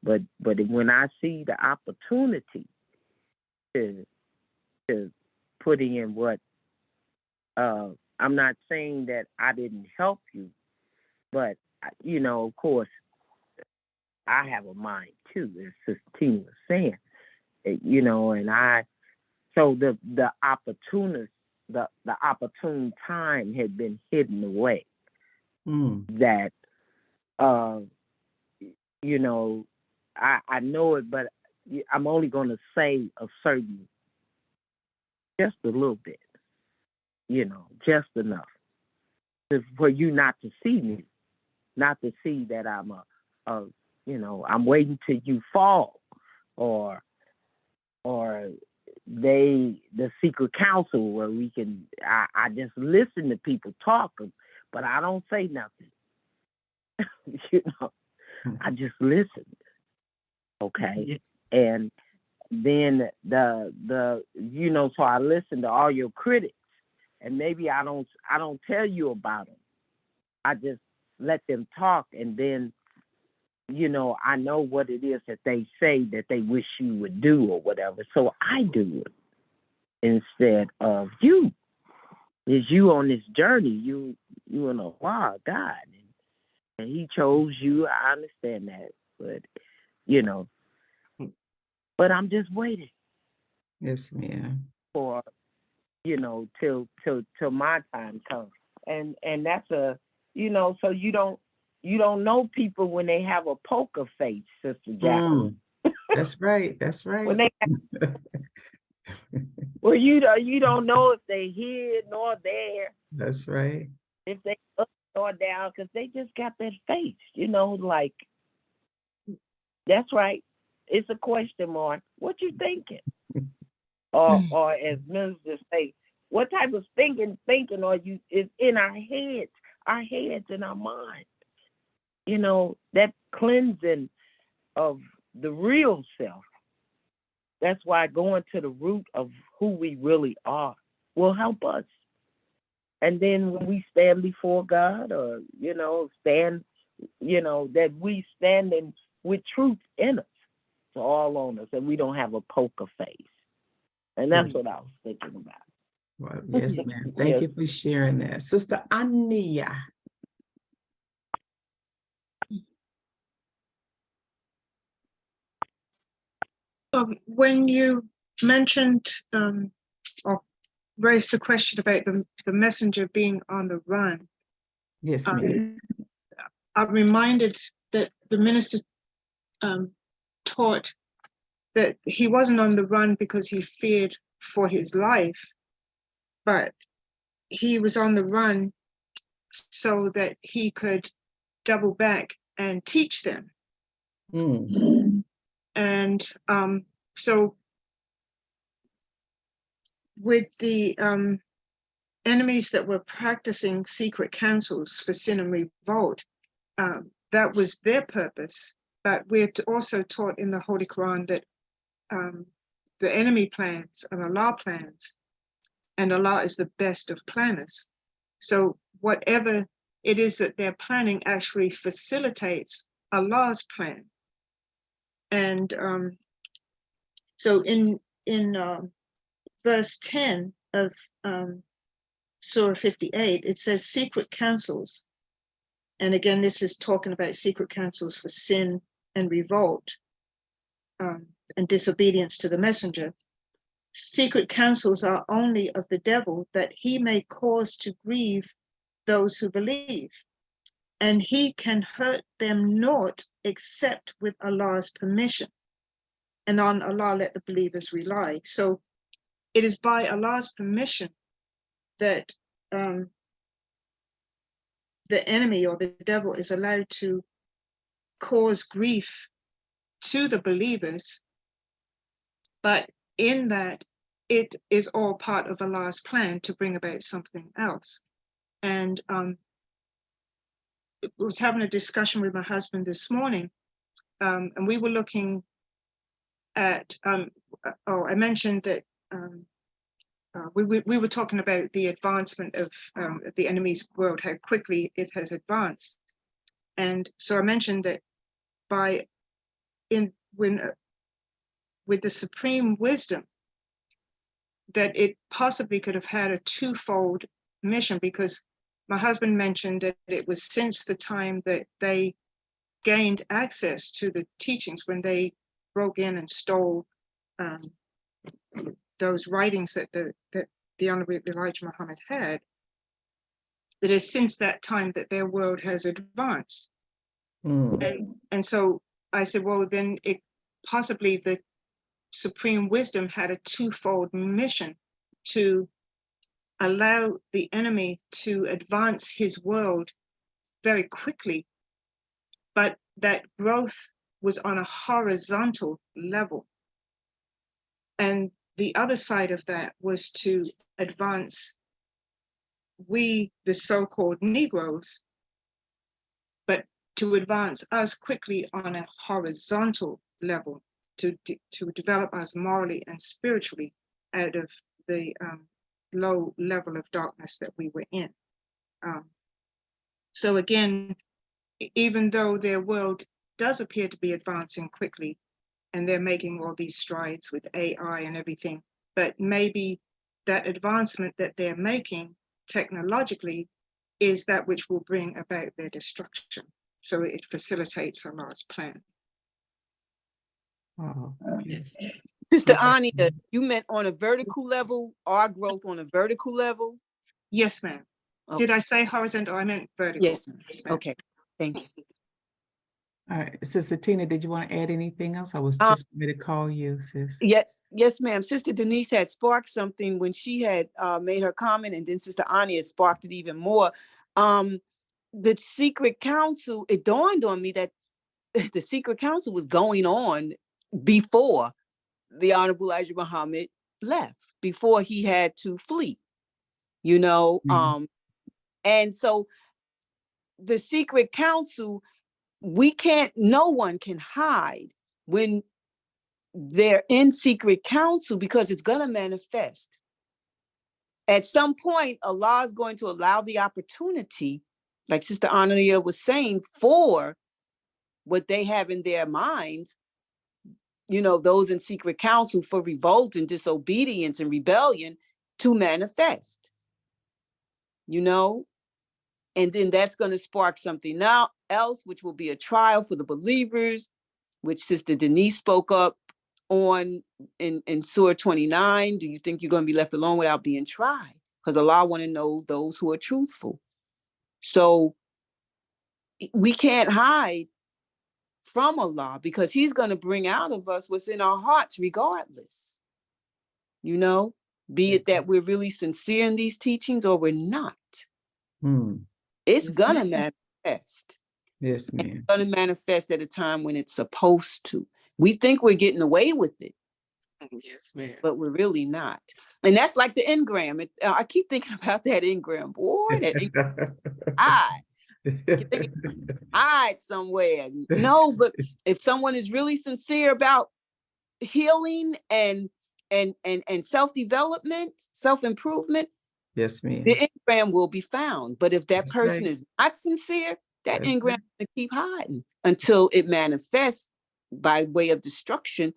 But when I see the opportunity to put in what I'm not saying that I didn't help you, but you know, of course, I have a mind too, as Sister Tina was saying. You know, and so the opportunity, the opportune time had been hidden away. That you know, I know it, but I'm only going to say a certain, just a little bit, you know, just enough for you not to see me, not to see that I'm you know, I'm waiting till you fall, or the secret counsel where we can, I just listen to people talk, but I don't say nothing. You know, I just listen. Okay. Yes. And then the you know, so I listen to all your critics, and maybe I don't tell you about them. I just let them talk, and then, you know, I know what it is that they say that they wish you would do or whatever. So I do it instead of you. Is you on this journey? You in a wild God, and He chose you. I understand that, but you know. But I'm just waiting Yes, ma'am. for, till my time comes. And that's so you don't know people when they have a poker face, Sister Jacqueline. That's right. That's When right. they well, you don't know if they here nor there, That's right. if they up or down, because they just got that face, like, that's right. It's a question mark. What you thinking? Or as ministers say, what type of thinking are you is in our heads and our mind. That cleansing of the real self. That's why going to the root of who we really are will help us. And then when we stand before God, or that we standing with truth in us, it's all on us, and we don't have a poker face. And that's what I was thinking about. Well, yes, ma'am. Thank you for sharing that. Sister Ania. When you mentioned or raised the question about the messenger being on the run, Yes, ma'am. I'm reminded that the minister taught that he wasn't on the run because he feared for his life, but he was on the run so that he could double back and teach them. And so with the enemies that were practicing secret counsels for sin and revolt, that was their purpose. But we're also taught in the Holy Quran that the enemy plans and Allah plans, and Allah is the best of planners. So whatever it is that they're planning actually facilitates Allah's plan. And so in verse 10 of Surah 58, it says secret counsels. And again, this is talking about secret counsels for sin and revolt and disobedience to the messenger. Secret counsels are only of the devil, that he may cause to grieve those who believe. And he can hurt them naught except with Allah's permission. And on Allah let the believers rely. So it is by Allah's permission that the enemy or the devil is allowed to cause grief to the believers, but in that it is all part of Allah's plan to bring about something else. And I was having a discussion with my husband this morning, and we were looking at, I mentioned that we were talking about the advancement of the enemy's world, how quickly it has advanced. And so I mentioned that with the supreme wisdom, that it possibly could have had a twofold mission, because my husband mentioned that it was since the time that they gained access to the teachings, when they broke in and stole those writings that the Honorable Elijah Muhammad had, that is since that time that their world has advanced. And so I said, well, then it possibly the supreme wisdom had a twofold mission to allow the enemy to advance his world very quickly, but that growth was on a horizontal level. And the other side of that was to advance we, the so-called Negroes, but to advance us quickly on a horizontal level, to develop us morally and spiritually out of the low level of darkness that we were in. So again, even though their world does appear to be advancing quickly, and they're making all these strides with AI and everything, but maybe that advancement that they're making technologically is that which will bring about their destruction. So it facilitates Allah's plan. Oh, Yes. Sister Yeah. Ania, you meant on a vertical level, our growth on a vertical level? Yes, ma'am. Okay. Did I say horizontal? I meant vertical. Yes, ma'am. Yes, ma'am. Okay, thank you. All right, Sister Tina, did you want to add anything else? I was Um, just going to call you, sis. Yes, ma'am. Sister Denise had sparked something when she had made her comment, and then Sister Ania sparked it even more. The secret council, it dawned on me that the secret council was going on before the Honorable Elijah Muhammad left, before he had to flee, you know. Mhm. And so the secret council, no one can hide when they're in secret council, because it's going to manifest. At some point, Allah is going to allow the opportunity, like Sister Ania was saying, for what they have in their minds, you know, those in secret council, for revolt and disobedience and rebellion to manifest, you know, and then that's going to spark something now else, which will be a trial for the believers, which Sister Denise spoke up on in Sura 29. Do you think you're going to be left alone without being tried? Because Allah want to know those who are truthful. So we can't hide from Allah, because he's going to bring out of us what's in our hearts regardless. You know, be it that we're really sincere in these teachings or we're not. It's Yes, going to ma'am. manifest. Yes, It's ma'am. going to manifest at a time when it's supposed to. We think we're getting away with it. Yes, ma'am. But we're really not. And that's like the engram. I keep thinking about that engram. Boy, that engram, hide somewhere. No, but if someone is really sincere about healing and self-development, self-improvement, Yes, ma'am. the engram will be found. But if that That's person right. is not sincere, that That's engram right. will keep hiding until it manifests by way of destruction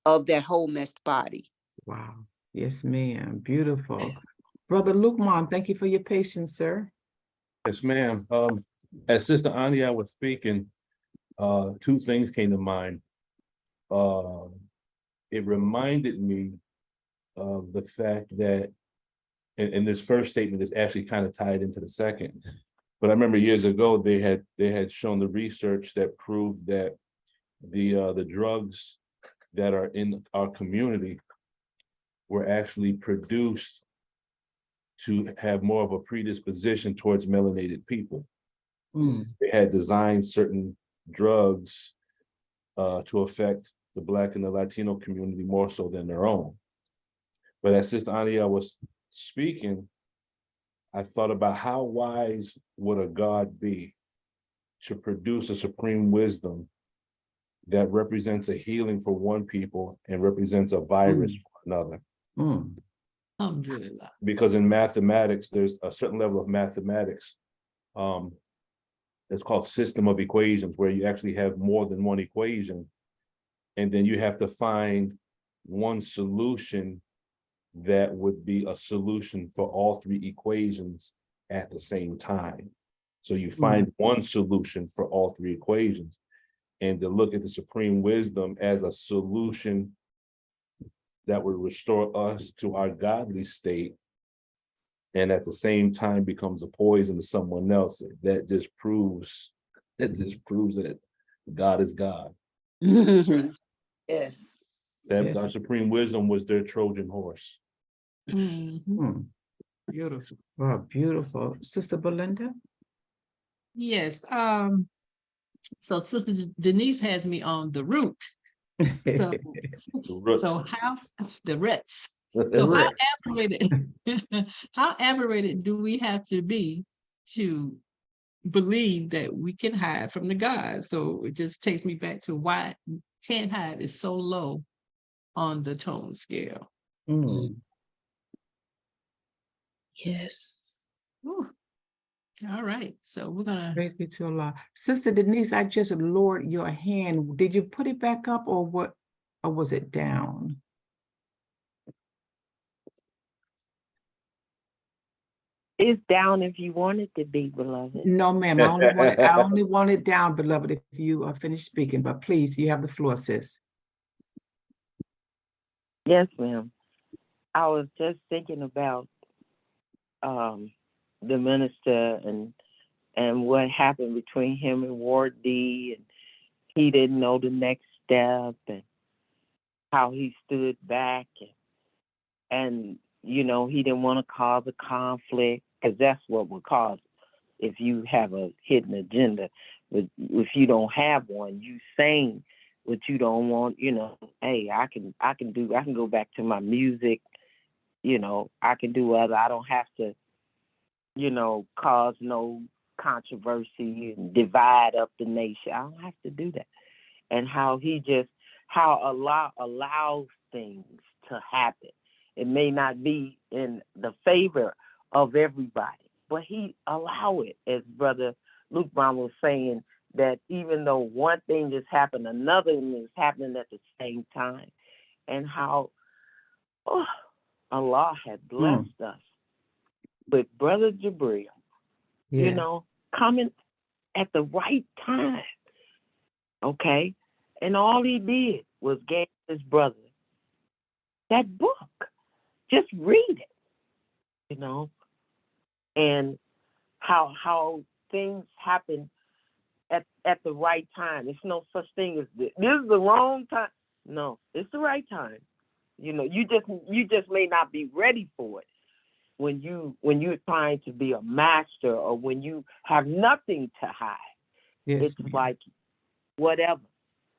of that whole messed body. Wow. Yes, ma'am. Beautiful. Brother Lukman, thank you for your patience, sir. Yes, ma'am. As Sister Ania was speaking, two things came to mind. It reminded me of the fact that, in this first statement is actually kind of tied into the second. But I remember years ago they had shown the research that proved that the drugs that are in our community were actually produced to have more of a predisposition towards melanated people. They had designed certain drugs to affect the Black and the Latino community more so than their own. But as Sister Ania was speaking, I thought about how wise would a God be to produce a supreme wisdom that represents a healing for one people and represents a virus for another. Alhamdulillah. Because in mathematics, there's a certain level of mathematics. It's called system of equations, where you actually have more than one equation. And then you have to find one solution that would be a solution for all three equations at the same time. So you find one solution for all three equations, and to look at the supreme wisdom as a solution that would restore us to our godly state, and at the same time becomes a poison to someone else. That just proves that God is God. Yes. That Yes. our supreme wisdom was their Trojan horse. Beautiful. Wow, beautiful. Sister Belinda? Yes. So Sister Denise has me on the root. So, how the roots? So how aberrated do we have to be to believe that we can hide from the God? So it just takes me back to why can't hide is so low on the tone scale. Yes. Ooh. All right, so we're gonna. Praise be to Allah. Sister Denise, I just lowered your hand. Did you put it back up, or what? Or was it down? It's down if you want it to be, beloved. No, ma'am. I only want it down, beloved, if you are finished speaking. But please, you have the floor, sis. Yes, ma'am. I was just thinking about the minister and what happened between him and Ward D, and he didn't know the next step, and how he stood back, and you know, he didn't want to cause a conflict, because that's what would cause if you have a hidden agenda. But if you don't have one, you saying what you don't want, you know, hey, I can go back to my music, you know, I can do other, I don't have to, you know, cause no controversy and divide up the nation. I don't have to do that. And how Allah allows things to happen. It may not be in the favor of everybody, but he allow it, as Brother Luke Brown was saying, that even though one thing is happening, another thing is happening at the same time. And how Allah had blessed us with Brother Jabril, you know, coming at the right time. Okay? And all he did was gave his brother that book. Just read it, you know, and how things happen at the right time. There's no such thing as this is the wrong time. No, it's the right time. You know, you just may not be ready for it when you're trying to be a master, or when you have nothing to hide. Yes, It's like whatever,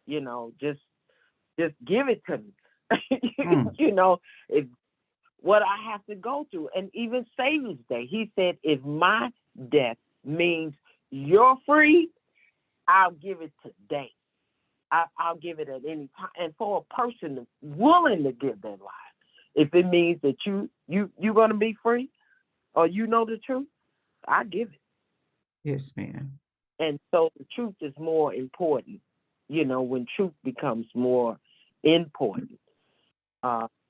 you know, just give it to me. You know, if what I have to go through. And even Savior's Day, he said, if my death means you're free, I'll give it today. I'll give it at any time. And for a person willing to give their life, if it means that you're going to be free, or you know the truth, I give it. Yes, ma'am. And so the truth is more important, you know, when truth becomes more important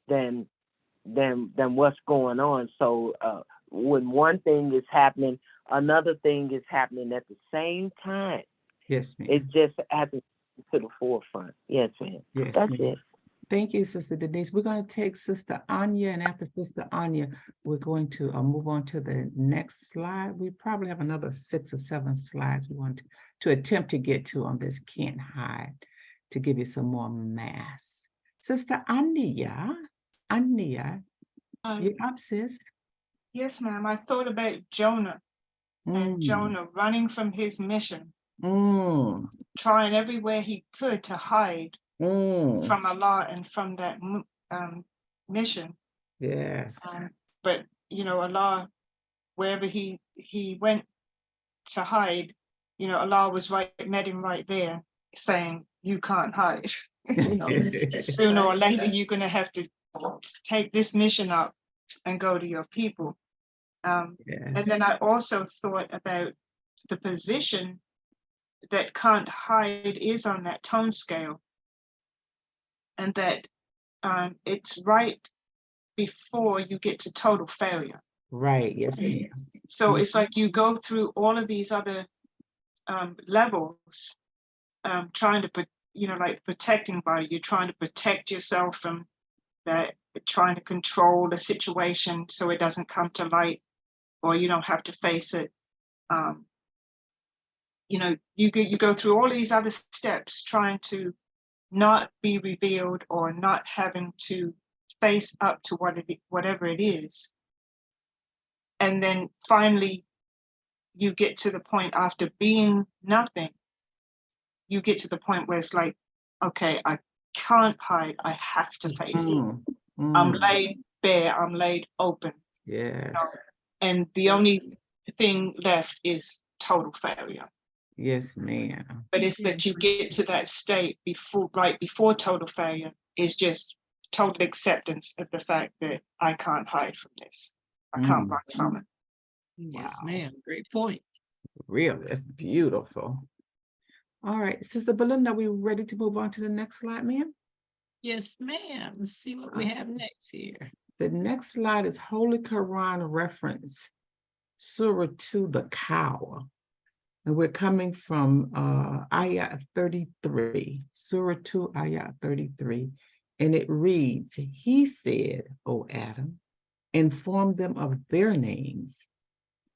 than what's going on. So when one thing is happening, another thing is happening at the same time. Yes, ma'am. It just happens to the forefront. Yes, ma'am. Yes, That's ma'am. it. Thank you, Sister Denise. We're going to take Sister Anya, and after Sister Anya, we're going to move on to the next slide. We probably have another 6 or 7 slides we want to attempt to get to on this Can't Hide, to give you some more mass. Sister Anya, you up, sis? Yes, ma'am. I thought about Jonah and Jonah running from his mission, trying everywhere he could to hide from Allah and from that mission. Yes. But you know, Allah, wherever he went to hide, you know, Allah was met him right there, saying, "You can't hide." You know, sooner or later you're going to have to take this mission up and go to your people. And then I also thought about the position that can't hide is on that tone scale, and that it's right before you get to total failure. Right, yes, ma'am. So it's like you go through all of these other levels, trying to, you know, like protecting body, you're trying to protect yourself from that, trying to control the situation so it doesn't come to light, or you don't have to face it. You know, you go through all these other steps trying to not be revealed, or not having to face up to whatever it is. And then finally, you get to the point after being nothing, you get to the point where it's like, okay, I can't hide, I have to face it. I'm laid bare, I'm laid open. Yes. You know? And the only thing left is total failure. Yes, ma'am. But it's that you get to that state right before total failure is just total acceptance of the fact that I can't hide from this. I can't run from it. Yes, ma'am. Great point. Real, that's beautiful. All right, Sister Belinda, are we ready to move on to the next slide, ma'am? Yes, ma'am. Let's see what we have next here. The next slide is Holy Quran reference, Sura 2, the cow. And we're coming from ayat 33, Surah 2, ayat 33. And it reads, he said, O Adam, inform them of their names.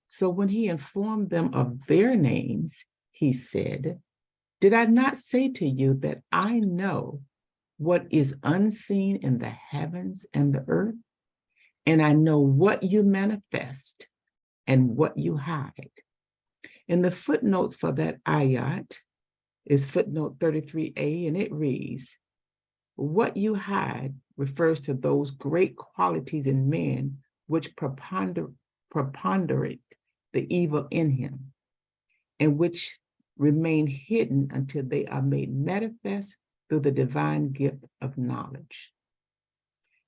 So when he informed them of their names, he said, did I not say to you that I know what is unseen in the heavens and the earth? And I know what you manifest and what you hide. And the footnotes for that ayat is footnote 33a, and it reads, what you hide refers to those great qualities in man which preponderate the evil in him, and which remain hidden until they are made manifest through the divine gift of knowledge.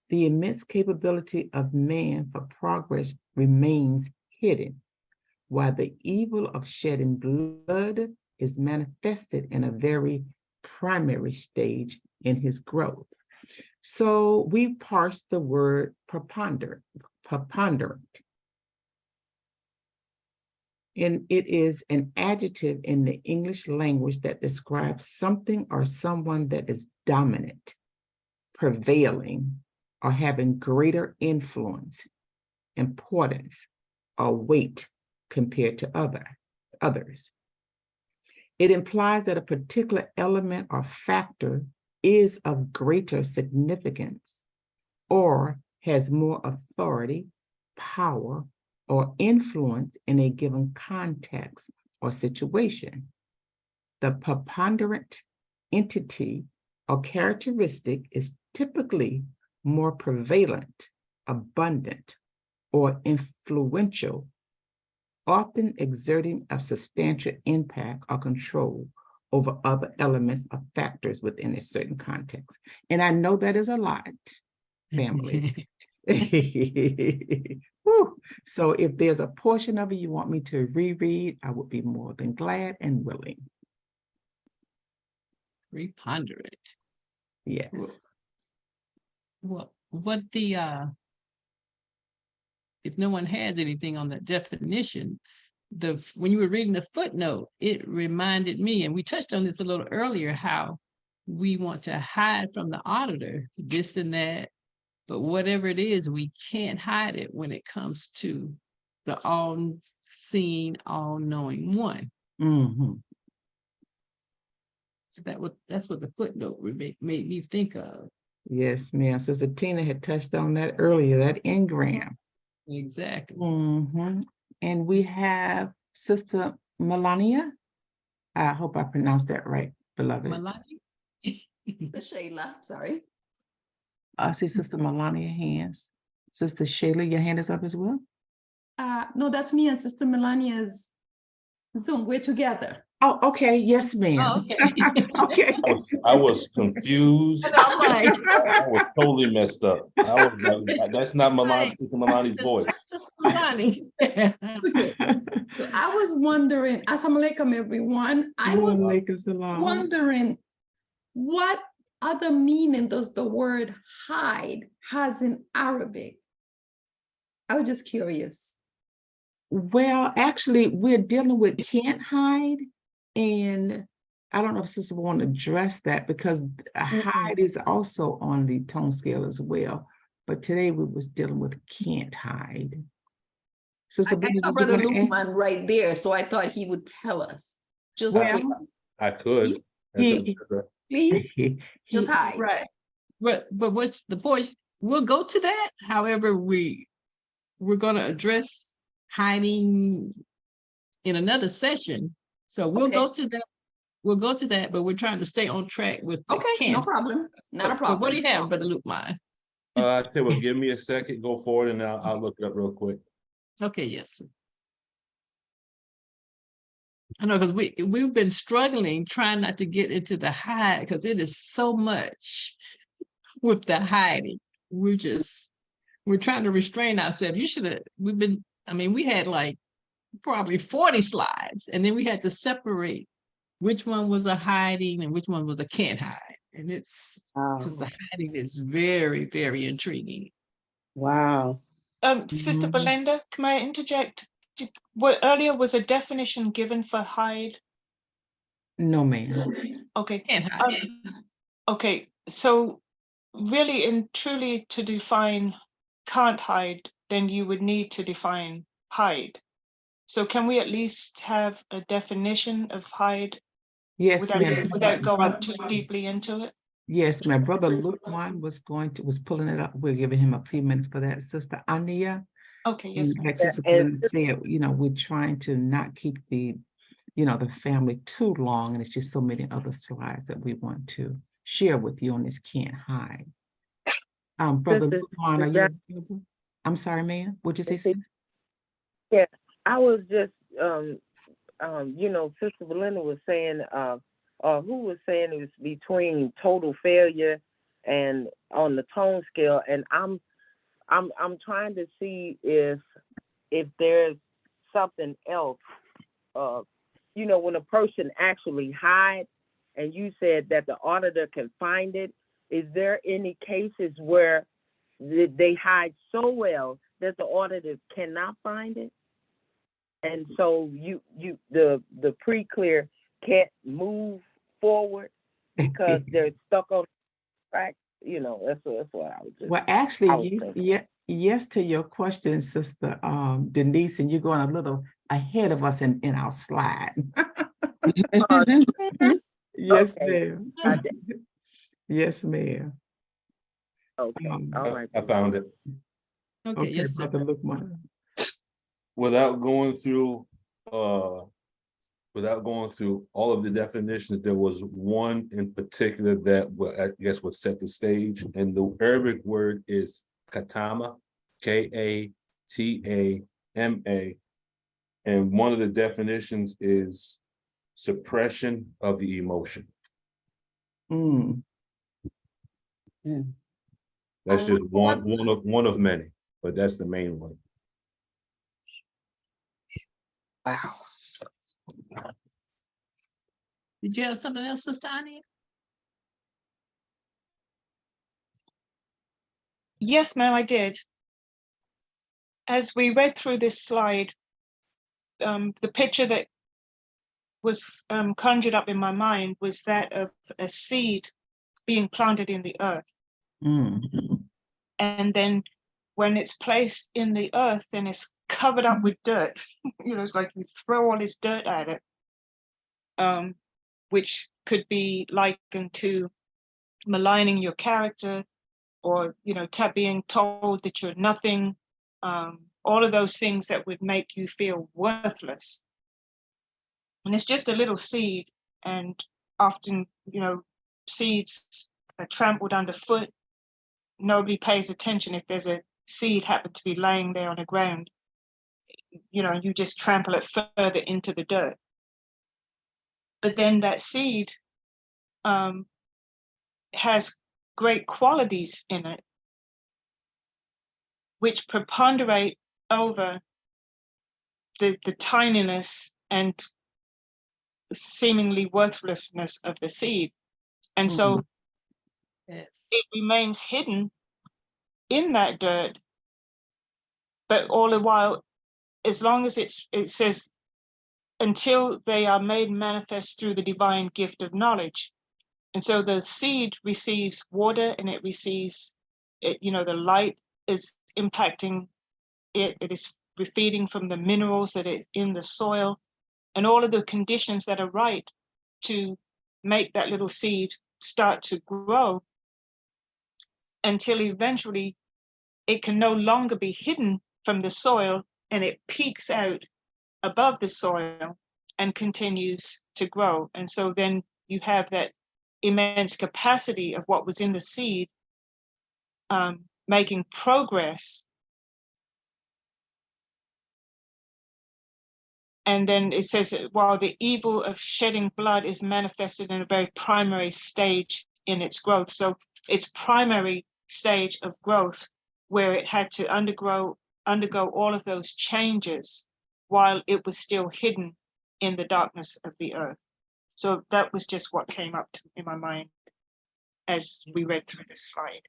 The immense capability of man for progress remains hidden, while the evil of shedding blood is manifested in a very primary stage in his growth. So we parse the word preponderant. And it is an adjective in the English language that describes something or someone that is dominant, prevailing, or having greater influence, importance, or weight compared to others. It implies that a particular element or factor is of greater significance or has more authority, power, or influence in a given context or situation. The preponderant entity or characteristic is typically more prevalent, abundant, or influential, often exerting a substantial impact or control over other elements or factors within a certain context. And I know that is a lot, family. Whew. So if there's a portion of it you want me to reread, I would be more than glad and willing. Preponderant. Yes. Well, what the if no one has anything on the definition, when you were reading the footnote, it reminded me, and we touched on this a little earlier, how we want to hide from the auditor this and that, but whatever it is, we can't hide it when it comes to the all-seeing, all-knowing one. Mm-hmm. So that's what the footnote made me think of. Yes, ma'am. Sister Tina had touched on that earlier, that engram. Exactly. Mm-hmm. And we have Sister Melania. I hope I pronounced that right, beloved. Melania? Shayla, sorry. I see Sister Melania hands. Sister Shayla, your hand is up as well? No, that's me and Sister Melania's Zoom. We're together. Oh, okay. Yes, ma'am. Oh, okay. Okay. I was confused. And I'm like, I was totally messed up. I was like, that's not Melania, Sister Melania's voice. that's just Melania. Okay. So I was wondering, Assalamu alaikum, everyone. I was wondering, what other meaning does the word hide has in Arabic? I was just curious. Well, actually, we're dealing with can't hide. And I don't know if Sister will want to address that, because hide is also on the tone scale as well. But today we was dealing with can't hide. Sister, I saw Brother Lukman right there, so I thought he would tell us. Just quickly. I could. Please, just hide. Right. But what's the point? We'll go to that. However, we're going to address hiding in another session. So we'll go to that. We'll go to that, but we're trying to stay on track with the no problem. Not a problem. But what do you have, Brother Lukman? I tell you what, give me a second, go forward, and I'll look it up real quick. Okay, yes. I know, because we've been struggling trying not to get into the hide, because it is so much with the hiding. We're trying to restrain ourselves. We had like probably 40 slides, and then we had to separate which one was a hiding and which one was a can't hide. And because the hiding is very, very intriguing. Wow. Sister Belinda, can I interject? Earlier was a definition given for hide? No, ma'am. Okay. Can't hide. Okay, so really and truly to define can't hide, then you would need to define hide. So can we at least have a definition of hide Yes, without, ma'am. without going too deeply into it? Yes, my brother Luke one was pulling it up. We're giving him a few minutes for that. Sister Ania. Okay, yes. Like Yeah, Sister and Glenn said, we're trying to not keep the family too long, and it's just so many other slides that we want to share with you on this can't hide. Brother Sister, Luke one, are you Jack- available? I'm sorry, ma'am. What'd you say, sis? yeah, I was just, Sister Belinda was saying, who was saying it was between total failure and on the tone scale, and I'm trying to see if there's something else. When a person actually hides, and you said that the auditor can find it, is there any cases where they hide so well that the auditor cannot find it? And so the pre-clear can't move forward because they're stuck on track. That's what I was just. Well, actually, yes to your question, Sister Denise, and you're going a little ahead of us in our slide. Yes, Okay. ma'am. Yes, ma'am. Okay, all right. I found it. Okay, yes, sir. Brother Lukman. Without going through all of the definitions, there was one in particular that I guess would set the stage, and the Arabic word is katama, Katama, and one of the definitions is suppression of the emotion. That's just one of many, but that's the main one. Wow. Did you have something else, Sister Ania? Yes, ma'am, I did. As we read through this slide, the picture that was conjured up in my mind was that of a seed being planted in the earth. And then when it's placed in the earth, then it's covered up with dirt. It's like you throw all this dirt at it, which could be likened to maligning your character, or being told that you're nothing, all of those things that would make you feel worthless. And it's just a little seed, and often seeds are trampled underfoot. Nobody pays attention if there's a seed happen to be laying there on the ground. You just trample it further into the dirt. But then that seed has great qualities in it, which preponderate over the tininess and seemingly worthlessness of the seed. And so Yes. it remains hidden in that dirt, but all the while, as long as it says, until they are made manifest through the divine gift of knowledge. And so the seed receives water, and it receives it, the light is impacting it. It is feeding from the minerals that is in the soil, and all of the conditions that are right to make that little seed start to grow, until eventually it can no longer be hidden from the soil, and it peeks out above the soil and continues to grow. And so then you have that immense capacity of what was in the seed making progress. And then it says, while the evil of shedding blood is manifested in a very primary stage in its growth. So its primary stage of growth, where it had to undergo all of those changes while it was still hidden in the darkness of the earth. So that was just what came up in my mind as we read through this slide.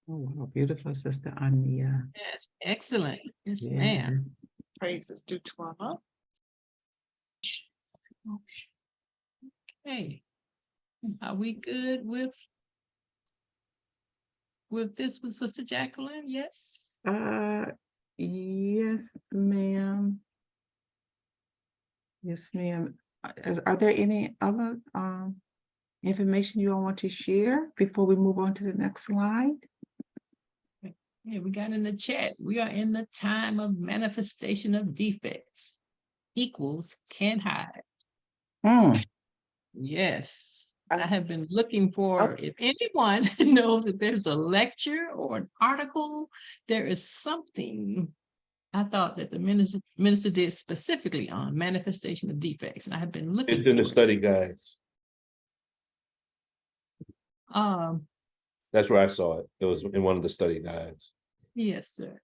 Oh, wow, beautiful, Sister Ania. Yes, excellent. Yes, Yeah. ma'am. Praises due to Allah. Okay. Are we good with with this with Sister Jacqueline? Yes. Yes, ma'am. Yes, ma'am. Are there any other information you all want to share before we move on to the next slide? Yeah, we got in the chat. We are in the time of manifestation of defects equals can't hide. Yes. I have been looking for, if anyone knows if there's a lecture or an article, there is something I thought that the minister did specifically on manifestation of defects. And I have been looking. It's in the study guides. That's where I saw it. It was in one of the study guides. Yes, sir.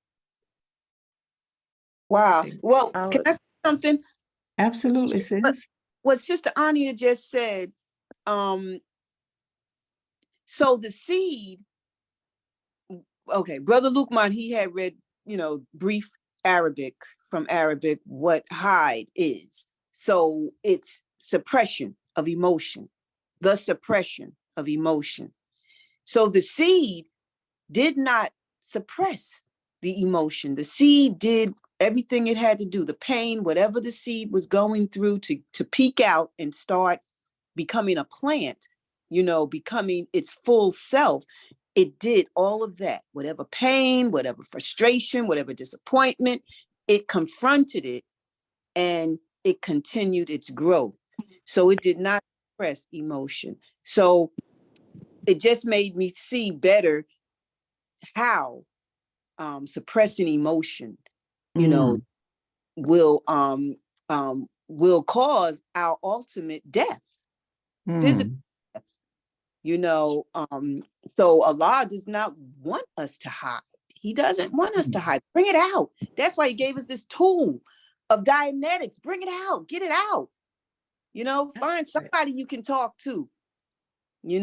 Wow. Well, can I say something? Absolutely, sis. What Sister Ania just said, so the seed, okay, Brother Lukman, he had read, brief Arabic, from Arabic, what hide is. So it's suppression of emotion, the suppression of emotion. So the seed did not suppress the emotion. The seed did everything it had to do, the pain, whatever the seed was going through to peak out and start becoming a plant, becoming its full self. It did all of that, whatever pain, whatever frustration, whatever disappointment, it confronted it and it continued its growth. So it did not suppress emotion. So it just made me see better how suppressing emotion, will cause our ultimate death, physical death. So Allah does not want us to hide. He doesn't want us to hide. Bring it out. That's why he gave us this tool of Dianetics. Bring it out. Get it out. Find somebody you can talk to. Yes,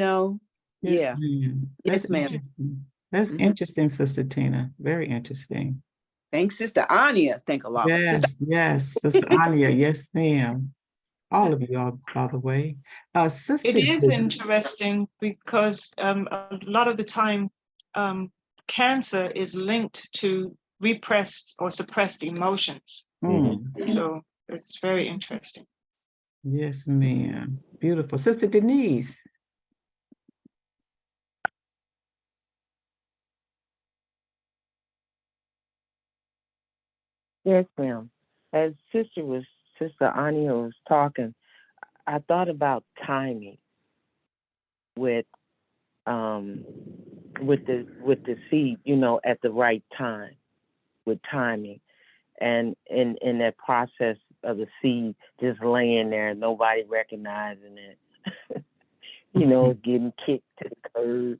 Yeah. ma'am. Yes, ma'am. Interesting. That's interesting, Sister Tina. Very interesting. Thanks, Sister Ania. Thank Allah. Yes, yes, Sister Ania. Yes, ma'am. All of you all, by the way. Sister, It is interesting because a lot of the time, cancer is linked to repressed or suppressed emotions. So it's very interesting. Yes, ma'am. Beautiful. Sister Denise. Yes, ma'am. As Sister Ania was talking, I thought about timing with the seed, at the right time, with timing, and in that process of the seed just laying there, nobody recognizing it, getting kicked to the curb,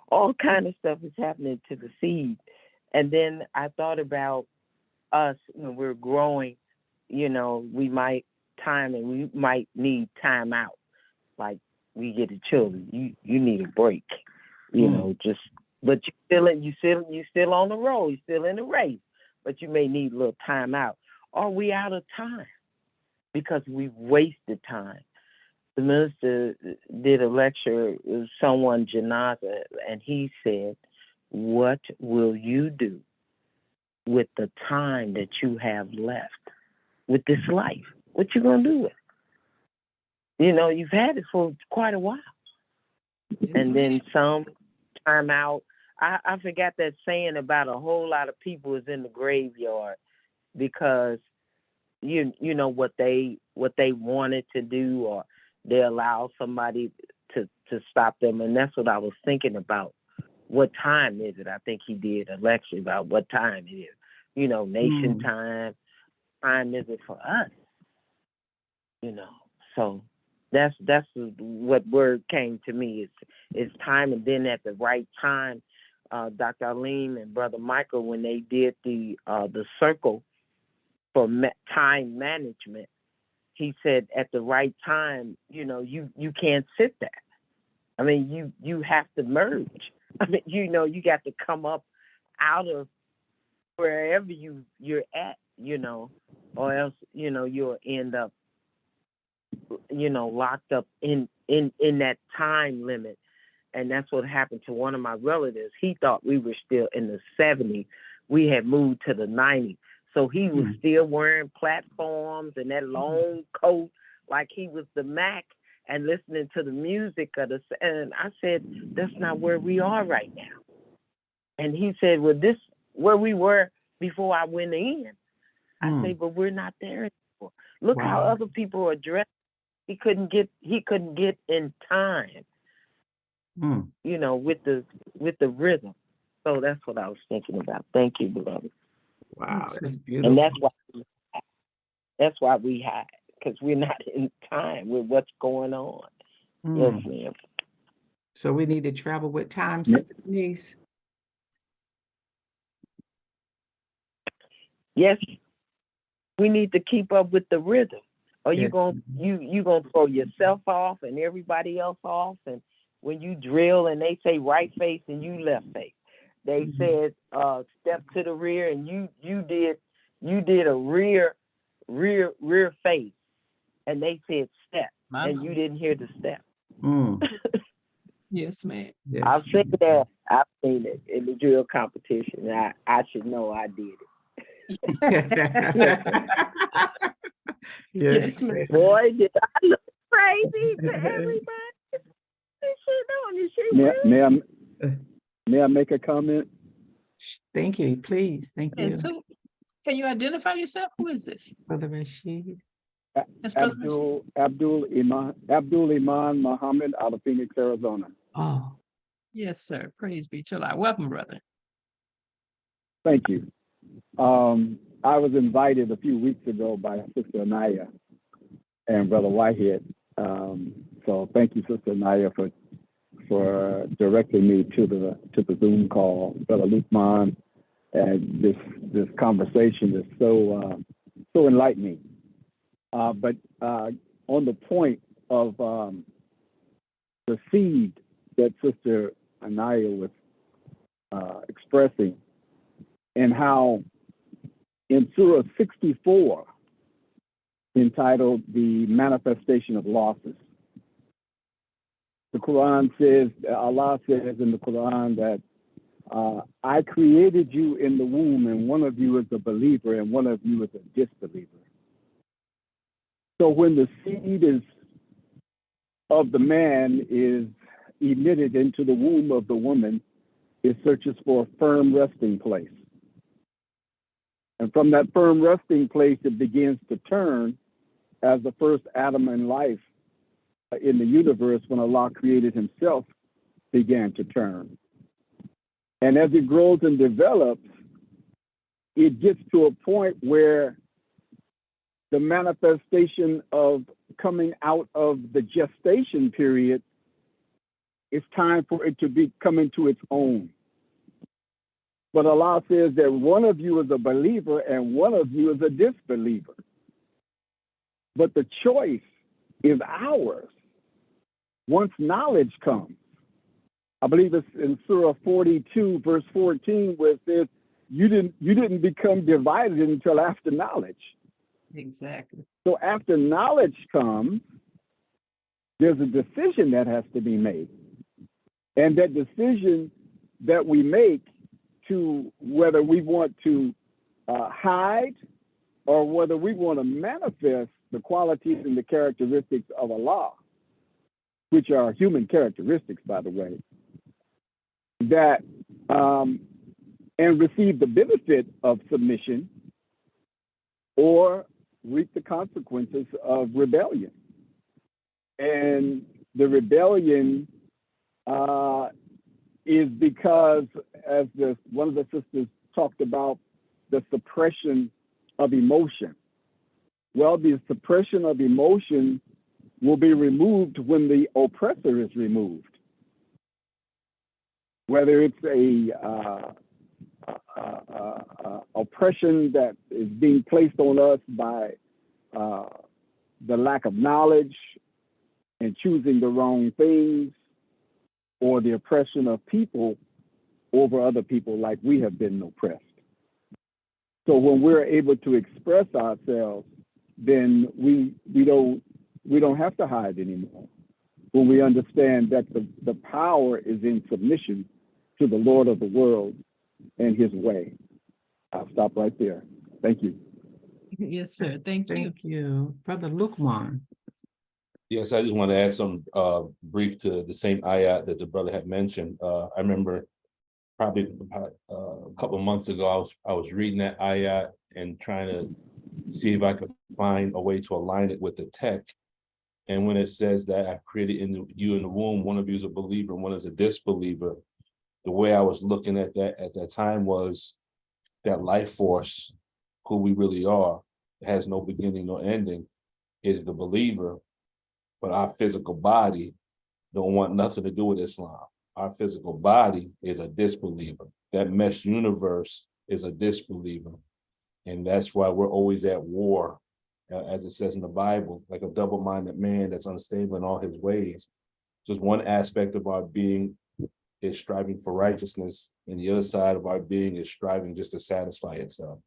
all kind of stuff is happening to the seed. And then I thought about us when we're growing, we might need time out. Like we get the children, you need a break, but you still on the road, you're still in the race, but you may need a little time out. Are we out of time because we wasted time? The minister did a lecture with someone, Janaza, and he said, what will you do with the time that you have left with this life? What you gonna do with it? You've had it for quite a while. And then some time out. I forgot that saying about a whole lot of people is in the graveyard because what they wanted to do, or they allow somebody to stop them. And that's what I was thinking about. What time is it? I think he did a lecture about what time it is. Nation time is it for us? So that's what word came to me. It's time, and then at the right time, Dr. Alim and Brother Michael, when they did the circle for time management, he said at the right time, you can't sit there. I mean, you have to merge. I mean, you got to come up out of wherever you're at, or else, you'll end up, locked up in that time limit And that's what happened to one of my relatives. He thought we were still in the 70s. We had moved to the 90s. So he was still wearing platforms and that long coat like he was the Mac and listening to the music of the, and I said, that's not where we are right now. And he said, well, this where we were before I went in. I say, but we're not there anymore. Look how other people are dressed. He couldn't get in time. You know, with the rhythm. So that's what I was thinking about. Thank you, beloved. Wow, that's beautiful. And that's why we hide, because we're not in time with what's going on. Yes, ma'am. So we need to travel with time, Sister Denise. Yes, we need to keep up with the rhythm. Or you gonna throw yourself off and everybody else off. And when you drill and they say right face and you left face, they said step to the rear and you did a rear face, and they said step and you didn't hear the step. Yes, ma'am. Yes. I've seen that. I've seen it in the drill competition. I should know I did it. Yes. Boy, did I look crazy to everybody. May I make a comment? Thank you, please. Thank you. So, can you identify yourself? Who is this? Brother Rashid. That's Brother Rashid. Abdul Iman Muhammad out of Phoenix, Arizona. Oh. Yes, sir. Praise be to Allah. Welcome, brother. Thank you. I was invited a few weeks ago by Sister Anaya and Brother Whitehead. So thank you, Sister Anaya, for directing me to the Zoom call. Brother Lukman, and this conversation is so enlightening. But on the point of the seed that Sister Anaya was expressing, and how in Sura 64, entitled The Manifestation of Losses, the Quran says, Allah says in the Quran that I created you in the womb, and one of you is a believer and one of you is a disbeliever. So when the seed of the man is emitted into the womb of the woman, it searches for a firm resting place. And from that firm resting place, it begins to turn as the first atom in life in the universe, when Allah created himself, began to turn. And as it grows and develops, it gets to a point where the manifestation of coming out of the gestation period, it's time for it to be coming to its own. But Allah says that one of you is a believer and one of you is a disbeliever. But the choice is ours once knowledge comes. I believe it's in Surah 42, verse 14, where it says, you didn't become divided until after knowledge. Exactly. So after knowledge comes, there's a decision that has to be made. And that decision that we make to whether we want to hide or whether we want to manifest the qualities and the characteristics of Allah, which are human characteristics, by the way, that and receive the benefit of submission or reap the consequences of rebellion. And the rebellion is because, as one of the sisters talked about, the suppression of emotion. Well, the suppression of emotion will be removed when the oppressor is removed. Whether it's a oppression that is being placed on us by the lack of knowledge and choosing the wrong things, or the oppression of people over other people like we have been oppressed. So when we're able to express ourselves, then we don't have to hide anymore. when we understand that the power is in submission to the Lord of the world and his way. I'll stop right there. Thank you. Yes, sir. Thank you. Thank you. Brother Lukman. Yes, I just want to add some brief to the same ayat that the brother had mentioned. I remember probably about a couple of months ago, I was reading that ayat and trying to see if I could find a way to align it with the text. And when it says that I created you in the womb, one of you is a believer, one is a disbeliever. The way I was looking at that time was that life force, who we really are, has no beginning nor ending, is the believer. But our physical body don't want nothing to do with Islam. Our physical body is a disbeliever. That mesh universe is a disbeliever. And that's why we're always at war, as it says in the Bible, like a double-minded man that's unstable in all his ways. Just one aspect of our being is striving for righteousness, and the other side of our being is striving just to satisfy itself.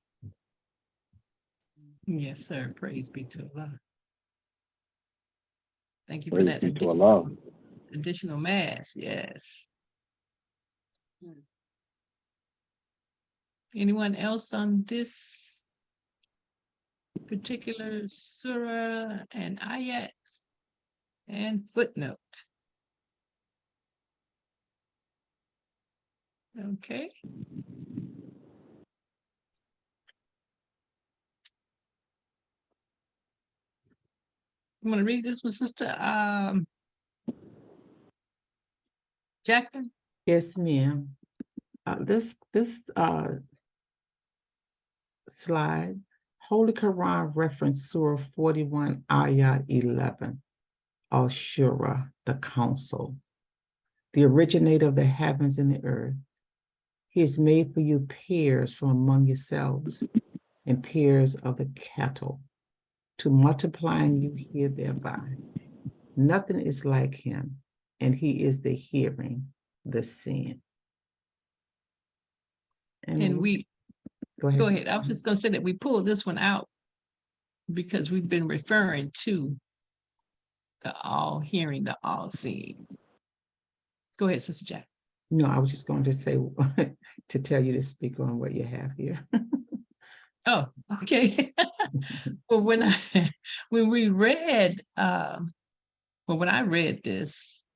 Yes, sir. Praise be to Allah. Thank you for Praise that be to Allah. additional mass. Yes. Anyone else on this particular surah and ayat and footnote? Okay. I'm going to read this with Sister Jacqueline. Yes, ma'am. This slide, Holy Quran reference Surah 41, Ayah 11, Al-Shura, the Counsel, the originator of the heavens and the earth. He has made for you pairs from among yourselves and pairs of the cattle, to multiplying you here thereby. Nothing is like him, and he is the hearing, the seeing. And we, go ahead. go ahead. I was just going to say that we pulled this one out because we've been referring to the all hearing, the all seeing. Go ahead, Sister Jack. No, I was just going to say, to tell you to speak on what you have here. Oh, okay. Well, when we read, when I read this,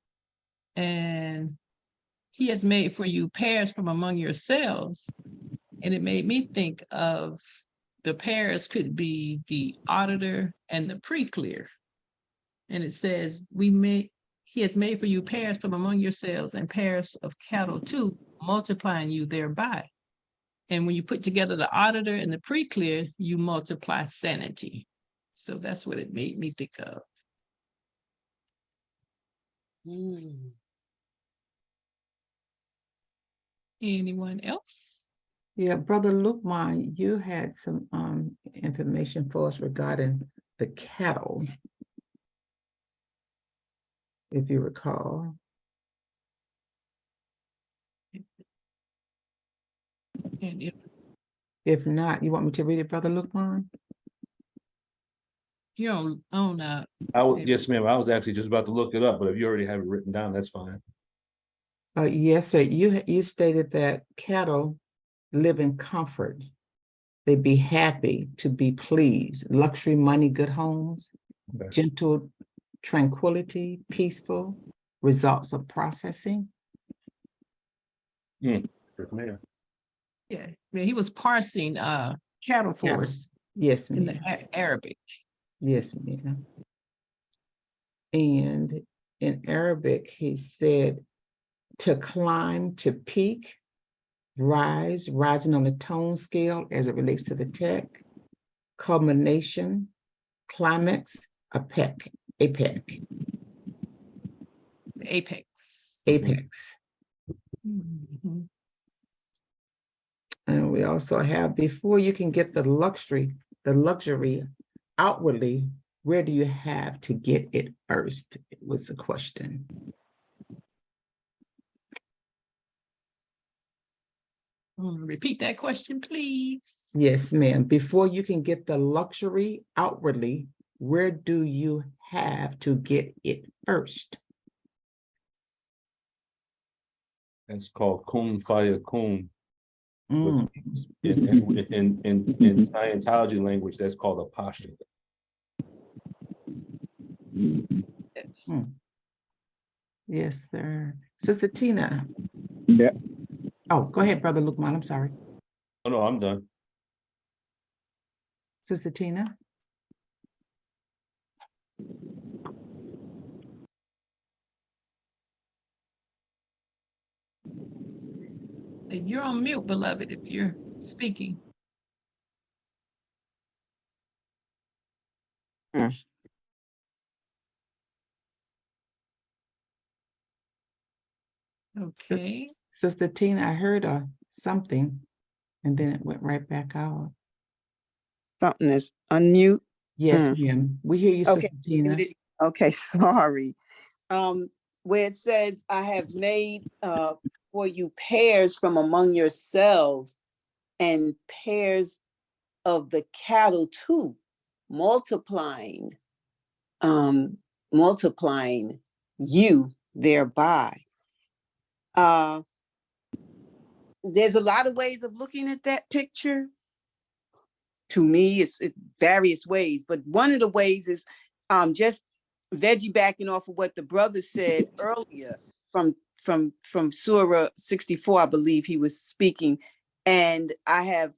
and he has made for you pairs from among yourselves, and it made me think of the pairs could be the auditor and the pre-clear. And it says, he has made for you pairs from among yourselves and pairs of cattle too, multiplying you thereby. And when you put together the auditor and the pre-clear, you multiply sanity. So that's what it made me think of. Anyone else? Yeah, Brother Lukman, you had some information for us regarding the cattle, if you recall. And if not, you want me to read it, Brother Lukman? you're on Yes, ma'am. I was actually just about to look it up, but if you already have it written down, that's fine. Yes, sir. You stated that cattle live in comfort. They be happy, to be pleased, luxury, money, good homes, Okay. gentle tranquility, peaceful, results of processing. Yes, yeah, he was parsing cattle for us Yes, in ma'am. the Arabic. Yes, ma'am. And in Arabic, he said to climb, to peak, rising on the tone scale as it relates to the tech, culmination, climax, apex. Mm-hmm. And we also have, before you can get the luxury outwardly, where do you have to get it first? Was the question. Repeat that question, please. Yes, ma'am. Before you can get the luxury outwardly, where do you have to get it first? That's called kun fayakun. Mm. In Scientology language, that's called a posture. Yes. Mm. Yes, sir. Sister Tina. Yeah. Oh, go ahead, Brother Lukman. I'm sorry. Oh, no, I'm done. Sister Tina. You're on mute, beloved, if you're speaking. Mm. Okay. Sister Tina, I heard something, and then it went right back out. Something is unmute. Yes, Mm. ma'am. We hear you, Okay. Sister Tina. Okay, sorry. Where it says, I have made for you pairs from among yourselves, and pairs of the cattle too, multiplying you thereby. There's a lot of ways of looking at that picture. To me, it's various ways, but one of the ways is just veggie backing off of what the brother said earlier from Sura 64, I believe he was speaking. And I have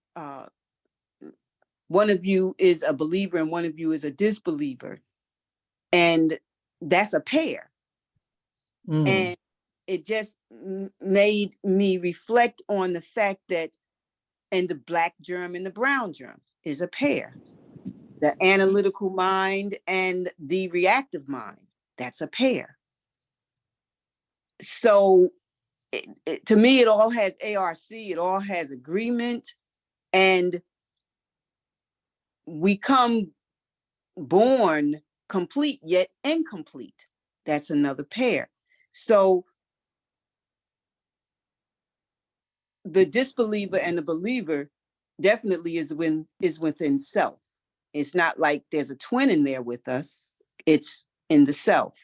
one of you is a believer and one of you is a disbeliever. And that's a pair. Mm. And it just made me reflect on the fact that, and the black germ and the brown germ is a pair. The analytical mind and the reactive mind, that's a pair. So to me, it all has ARC, it all has agreement, and we come born complete yet incomplete. That's another pair. So the disbeliever and the believer definitely is within self. It's not like there's a twin in there with us. It's in the self.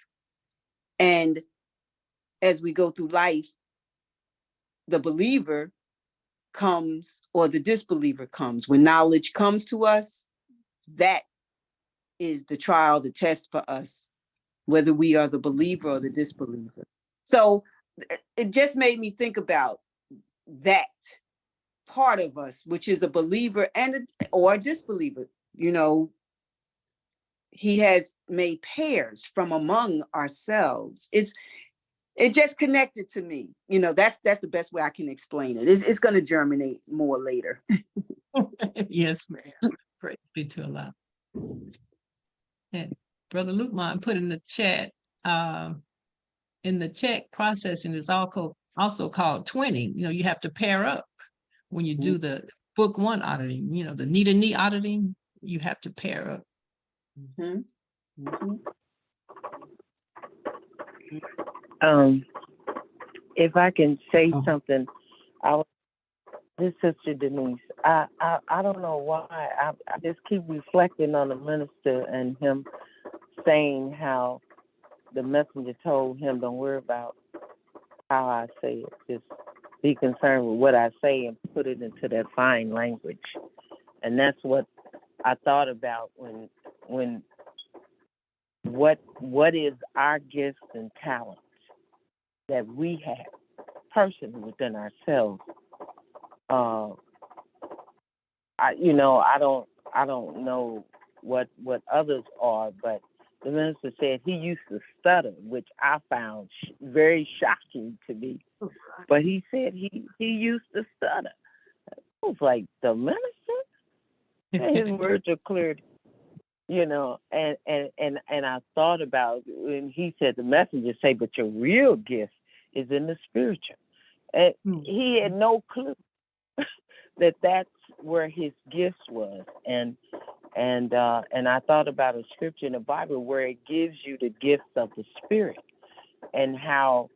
And as we go through life, the believer comes, or the disbeliever comes. When knowledge comes to us, that is the trial, the test for us, whether we are the believer or the disbeliever. So it just made me think about that part of us, which is a believer or a disbeliever. You know, he has made pairs from among ourselves. It just connected to me. You know, that's the best way I can explain it. It's going to germinate more later. Yes, ma'am. Praise be to Allah. And Brother Lukman put in the chat, processing is also called twinning. You know, you have to pair up when you do the book one auditing, you know, the knee to knee auditing, you have to pair up. Mm-hmm. Mm-hmm. If I can say something, this Sister Denise, I don't know why, I just keep reflecting on the minister and him saying how the messenger told him, don't worry about how I say it, just be concerned with what I say and put it into that fine language. And that's what I thought about when what is our gifts and talents that we have personally within ourselves. I don't know what others are, but the minister said he used to stutter, which I found very shocking to me. But he said he used to stutter. I was like, the minister? His words are clear, you know. And I thought about when he said the messenger say, but your real gift is in the spiritual. And he had no clue that that's where his gifts was. And I thought about a scripture in the Bible where it gives you the gifts of the Spirit, and how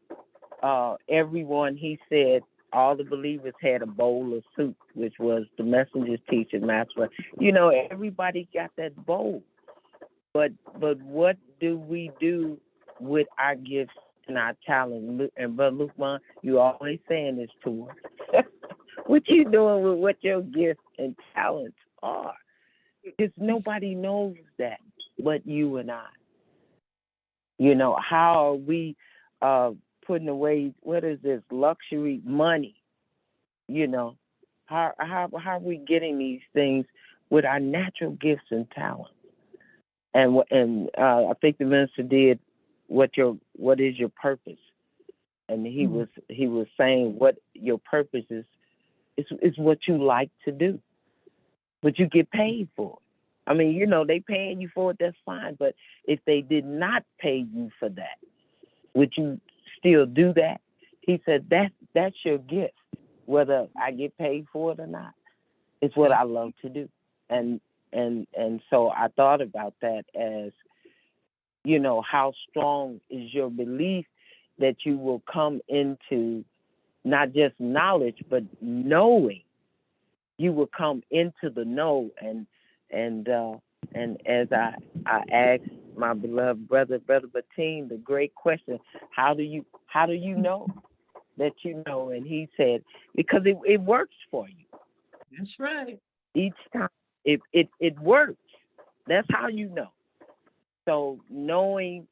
everyone, he said, all the believers had a bowl of soup, which was the messenger's teaching, master. You know, everybody got that bowl. But what do we do with our gifts and our talent. And Brother Lukman, you always saying this to us. What you doing with what your gifts and talents are? Because nobody knows that but you and I. You know, how are we putting away, what is this, luxury money? You know, how are we getting these things with our natural gifts and talents? And I think the minister did what is your purpose? And he was saying what your purpose is what you like to do, but you get paid for it. I mean, you know, they paying you for it, that's fine. But if they did not pay you for that, would you still do that? He said that's your gift, whether I get paid for it or not. It's what I love to do. And so I thought about that as, you know, how strong is your belief that you will come into not just knowledge, but knowing. You will come into the know. And as I asked my beloved brother Bateen, the great question, how do you know that you know? And he said, because it works for you. That's right. Each time it works. That's how you know. So knowing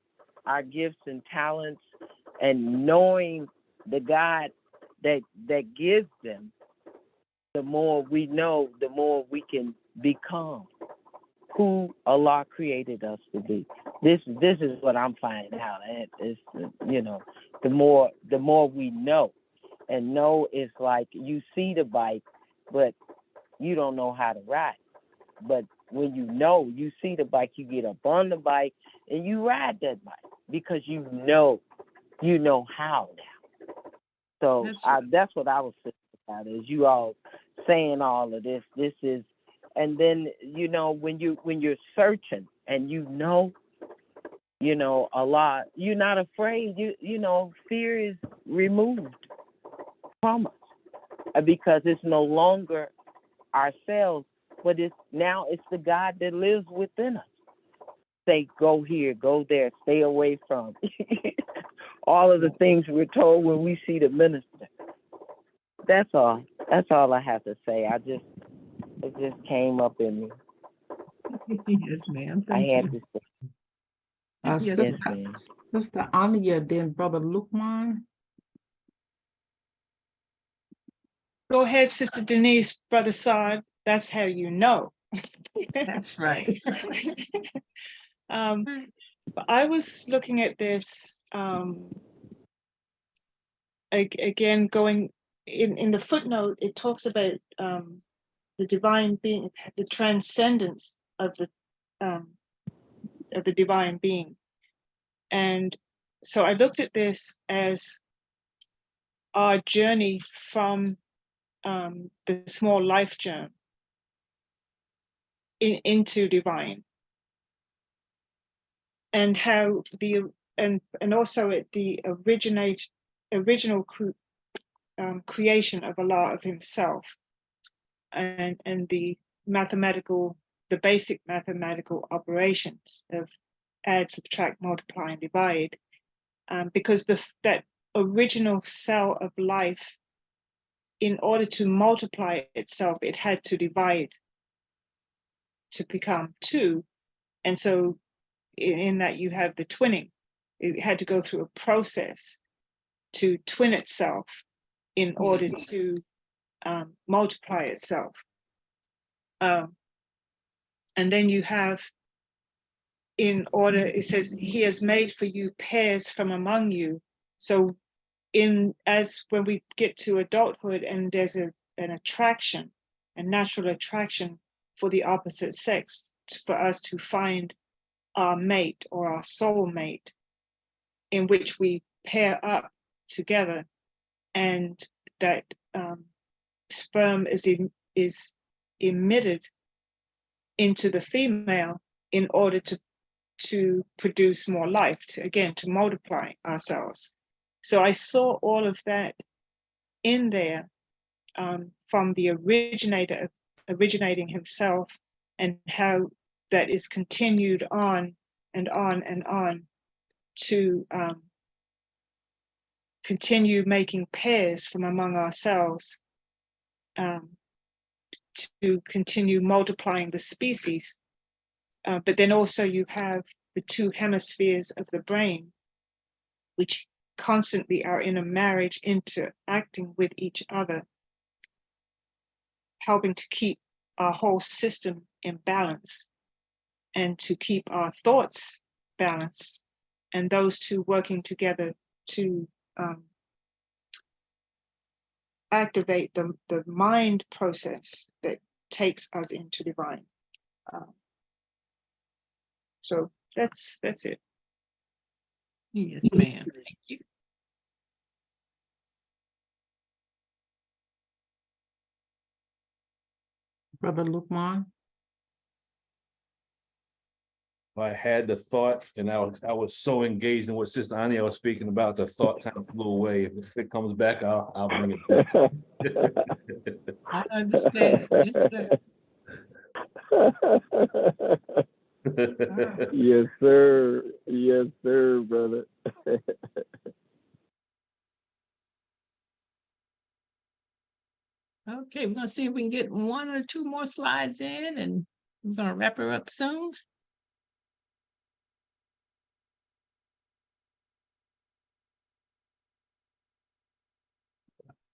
our gifts and talents and knowing the God that gives them, the more we know, the more we can become who Allah created us to be. This is what I'm finding out. It's, you know, the more we know, and know is like you see the bike, but you don't know how to ride. But when you know, you see the bike, you get up on the bike and you ride that bike because you know how now. So that's what I was thinking about, is you all saying all of this. This is, and then, you know, when you're searching and you know Allah, you're not afraid. You know, fear is removed from us because it's no longer ourselves, but it's the God that lives within us. Say, go here, go there, stay away from. All of the things we're told when we see the minister. That's all. That's all I have to say. It just came up in me. Yes, ma'am. Thank I had you. to say. Yes, ma'am. Sister Anya, then Brother Lukman. Go ahead, Sister Denise, Brother Saad. That's how you know. That's right. I was looking at this again, going in the footnote. It talks about the divine being, the transcendence of the divine being, and so I looked at this as our journey from the small life germ into divine, and how and also at the original creation of Allah, of Himself, and the basic mathematical operations of add, subtract, multiply, and divide, because that original cell of life, in order to multiply itself, it had to divide to become two. And so in that you have the twinning. It had to go through a process to twin itself in order to multiply itself. And then you have, it says, He has made for you pairs from among you. So when we get to adulthood and there's an attraction, a natural attraction for the opposite sex, for us to find our mate or our soul mate, in which we pair up together, and that sperm is emitted into the female in order to produce more life, to multiply ourselves. So I saw all of that in there, from the originating Himself, and how that is continued on and on and on to continue making pairs from among ourselves, to continue multiplying the species. But then also you have the two hemispheres of the brain, which constantly are in a marriage, interacting with each other, helping to keep our whole system in balance and to keep our thoughts balanced, and those two working together to activate the mind process that takes us into divine. So that's it. Yes, ma'am. Thank you. Brother Lukman? I had the thought, and I was so engaged in what Sister Anya was speaking about, the thought kind of flew away. If it comes back, I'll bring it back. I understand. Yes, sir. Yes, sir. Yes, sir, brother. Okay, we're gonna see if we can get one or two more slides in, and we're gonna wrap her up soon.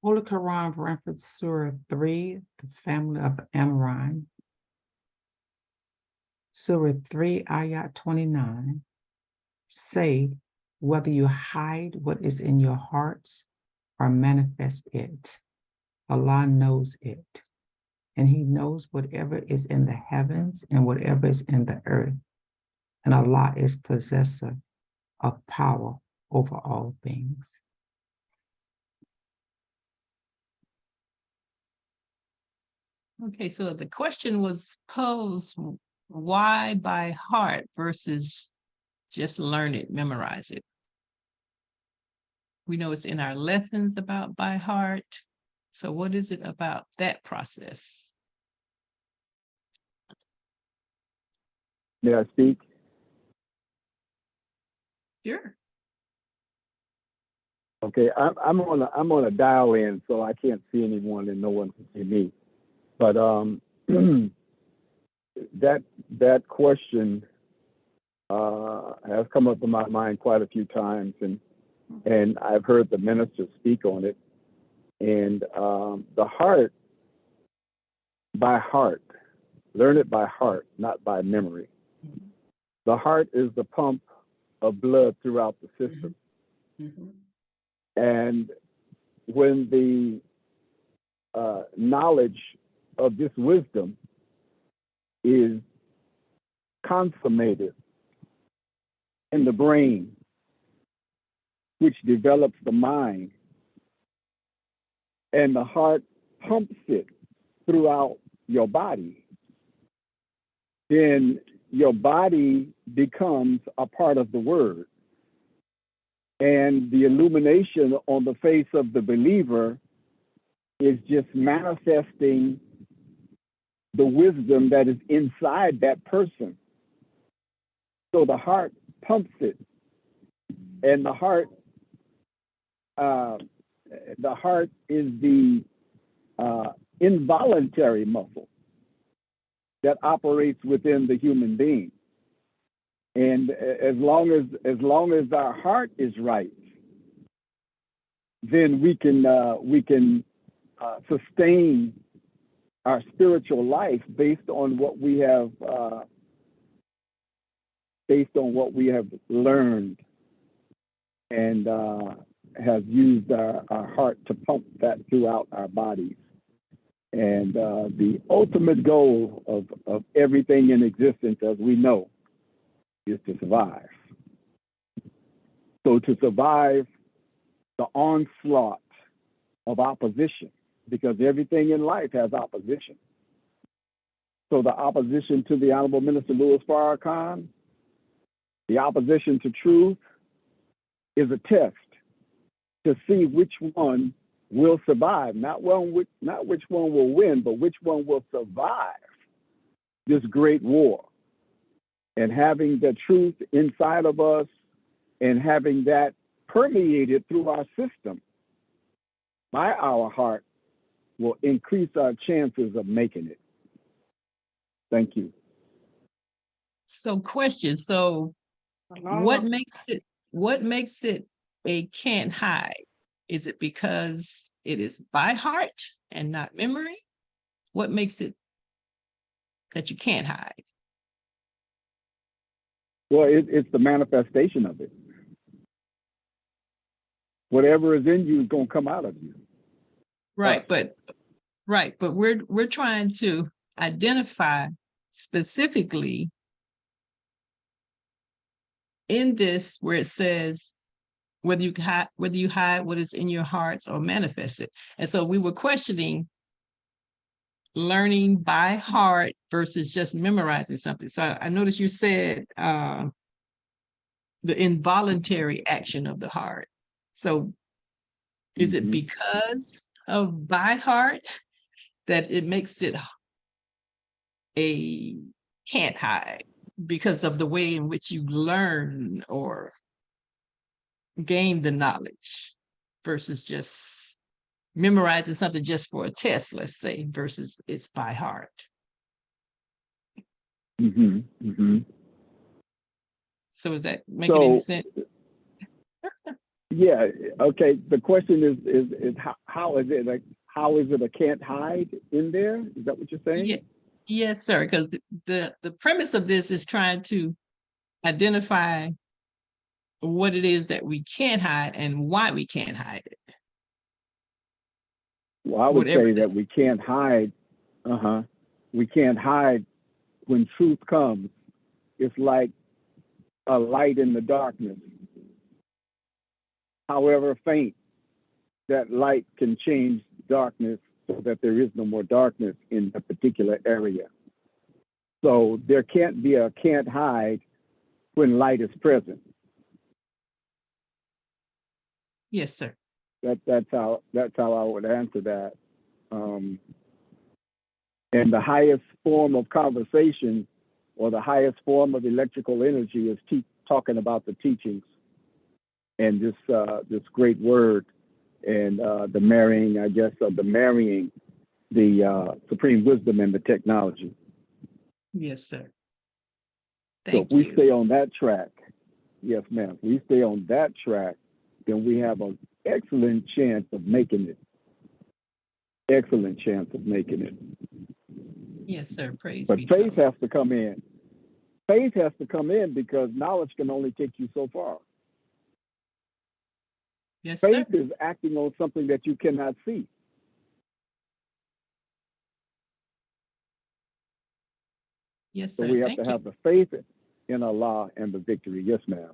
Holy Quran reference Sura 3, the family of Amran. Surah 3, ayat 29. Say, whether you hide what is in your hearts or manifest it, Allah knows it. And He knows whatever is in the heavens and whatever is in the earth. And Allah is possessor of power over all things. Okay, so the question was posed, why by heart versus just learn it, memorize it? We know it's in our lessons about by heart. So what is it about that process? May I speak? Sure. Okay, I'm on a dial in, so I can't see anyone and no one can see me. But that question has come up in my mind quite a few times, and I've heard the minister speak on it. And the heart, by heart, learn it by heart, not by memory. The heart is the pump of blood throughout the system. And when the knowledge of this wisdom is consummated in the brain, which develops the mind, and the heart pumps it throughout your body, then your body becomes a part of the word. And the illumination on the face of the believer is just manifesting the wisdom that is inside that person. So the heart pumps it, and the heart is the involuntary muscle that operates within the human being. And as long as our heart is right, then we can sustain our spiritual life based on what we have learned, and have used our heart to pump that throughout our bodies. And the ultimate goal of everything in existence, as we know, is to survive. So to survive the onslaught of opposition, because everything in life has opposition. So the opposition to the Honorable Minister Louis Farrakhan, the opposition to truth, is a test to see which one will survive, not which one will win, but which one will survive this great war. And having the truth inside of us, and having that permeated through our system by our heart will increase our chances of making it. Thank you. So question, so what makes it a can't hide? Is it because it is by heart and not memory? What makes it that you can't hide? Well, it's the manifestation of it. Whatever is in you is going to come out of you. Right, but we're trying to identify specifically in this where it says whether you hide what is in your hearts or manifest it. And so we were questioning learning by heart versus just memorizing something. So I noticed you said the involuntary action of the heart. So is it because of by heart that it makes it a can't hide because of the way in which you learn or gain the knowledge versus just memorizing something just for a test, let's say, versus it's by heart? So is that making any sense? Yeah. Okay. The question is how is it a can't hide in there? Is that what you're saying? Yeah. Yes, sir. Because the premise of this is trying to identify what it is that we can't hide and why we can't hide it. Well, I would say that we can't hide. We can't hide when truth comes. It's like a light in the darkness. However faint, that light can change darkness so that there is no more darkness in a particular area. So there can't be a can't hide when light is present. Yes, sir. That's how I would answer that. And the highest form of conversation or the highest form of electrical energy is talking about the teachings and this great word and the marrying, I guess, of the supreme wisdom and the technology. Yes, sir. So if we stay on that track, yes, ma'am, if we stay on that track, then we have an excellent chance of making it. Excellent chance of making it. Yes, sir. Praise but be faith to has to come in. Faith has to come in because knowledge can only take you so far. Yes, faith sir. is acting on something that you cannot see. Yes, So sir. we have Thank to you. have the faith in Allah and the victory. Yes, ma'am.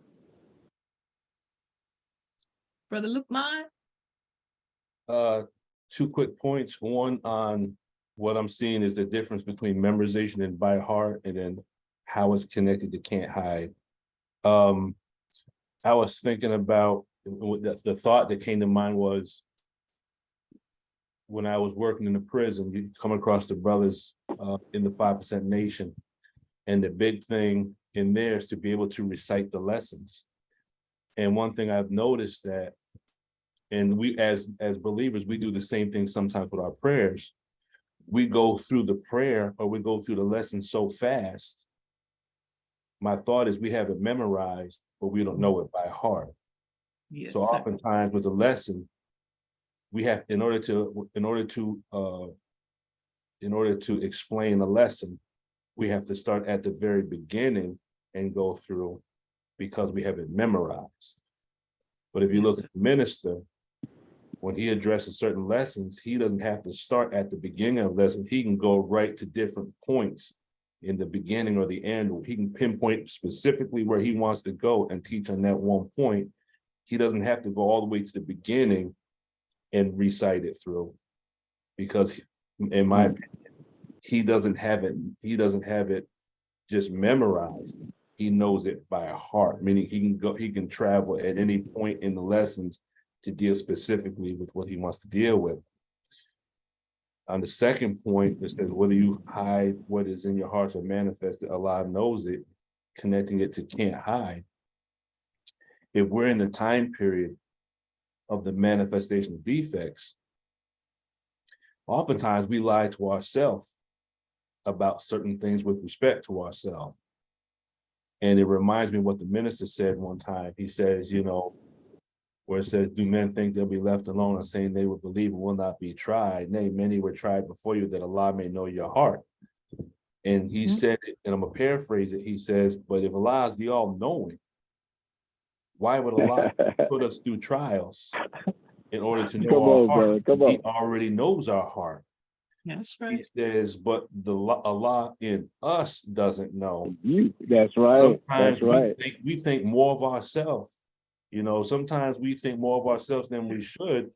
Brother Luke, mine? 2 quick points. One, on what I'm seeing is the difference between memorization and by heart, and then how it's connected to can't hide. I was thinking about the thought that came to mind was when I was working in the prison, you come across the brothers in the 5% Nation, and the big thing in there is to be able to recite the lessons. And one thing I've noticed that, and we as believers, we do the same thing sometimes with our prayers. We go through the prayer or we go through the lesson so fast. My thought is we have it memorized, but we don't know it by heart. Yes, So sir. oftentimes with the lesson, we have, in order to explain a lesson, we have to start at the very beginning and go through because we have it memorized. But if you look at the minister, when he addresses certain lessons, he doesn't have to start at the beginning of the lesson. He can go right to different points in the beginning or the end. He can pinpoint specifically where he wants to go and teach on that one point. He doesn't have to go all the way to the beginning and recite it through, because in my opinion, he doesn't have it just memorized. He knows it by heart, meaning he can travel at any point in the lessons to deal specifically with what he wants to deal with. On the second point, it says whether you hide what is in your heart or manifest it, Allah knows it, connecting it to can't hide. if we're in the time period of the manifestation of defects, oftentimes we lie to ourselves about certain things with respect to ourselves. And it reminds me of what the minister said one time. He says, you know, where it says, do men think they'll be left alone and saying they will believe and will not be tried? Nay, many were tried before you that Allah may know your heart. And he said it, and I'm gonna paraphrase it. He says, but if Allah is the all-knowing, why would Allah put us through trials in order to know our heart? He already knows our heart. That's right. He says, but the Allah in us doesn't know. That's right. Sometimes we think more of ourselves. You know, sometimes we think more of ourselves than we should.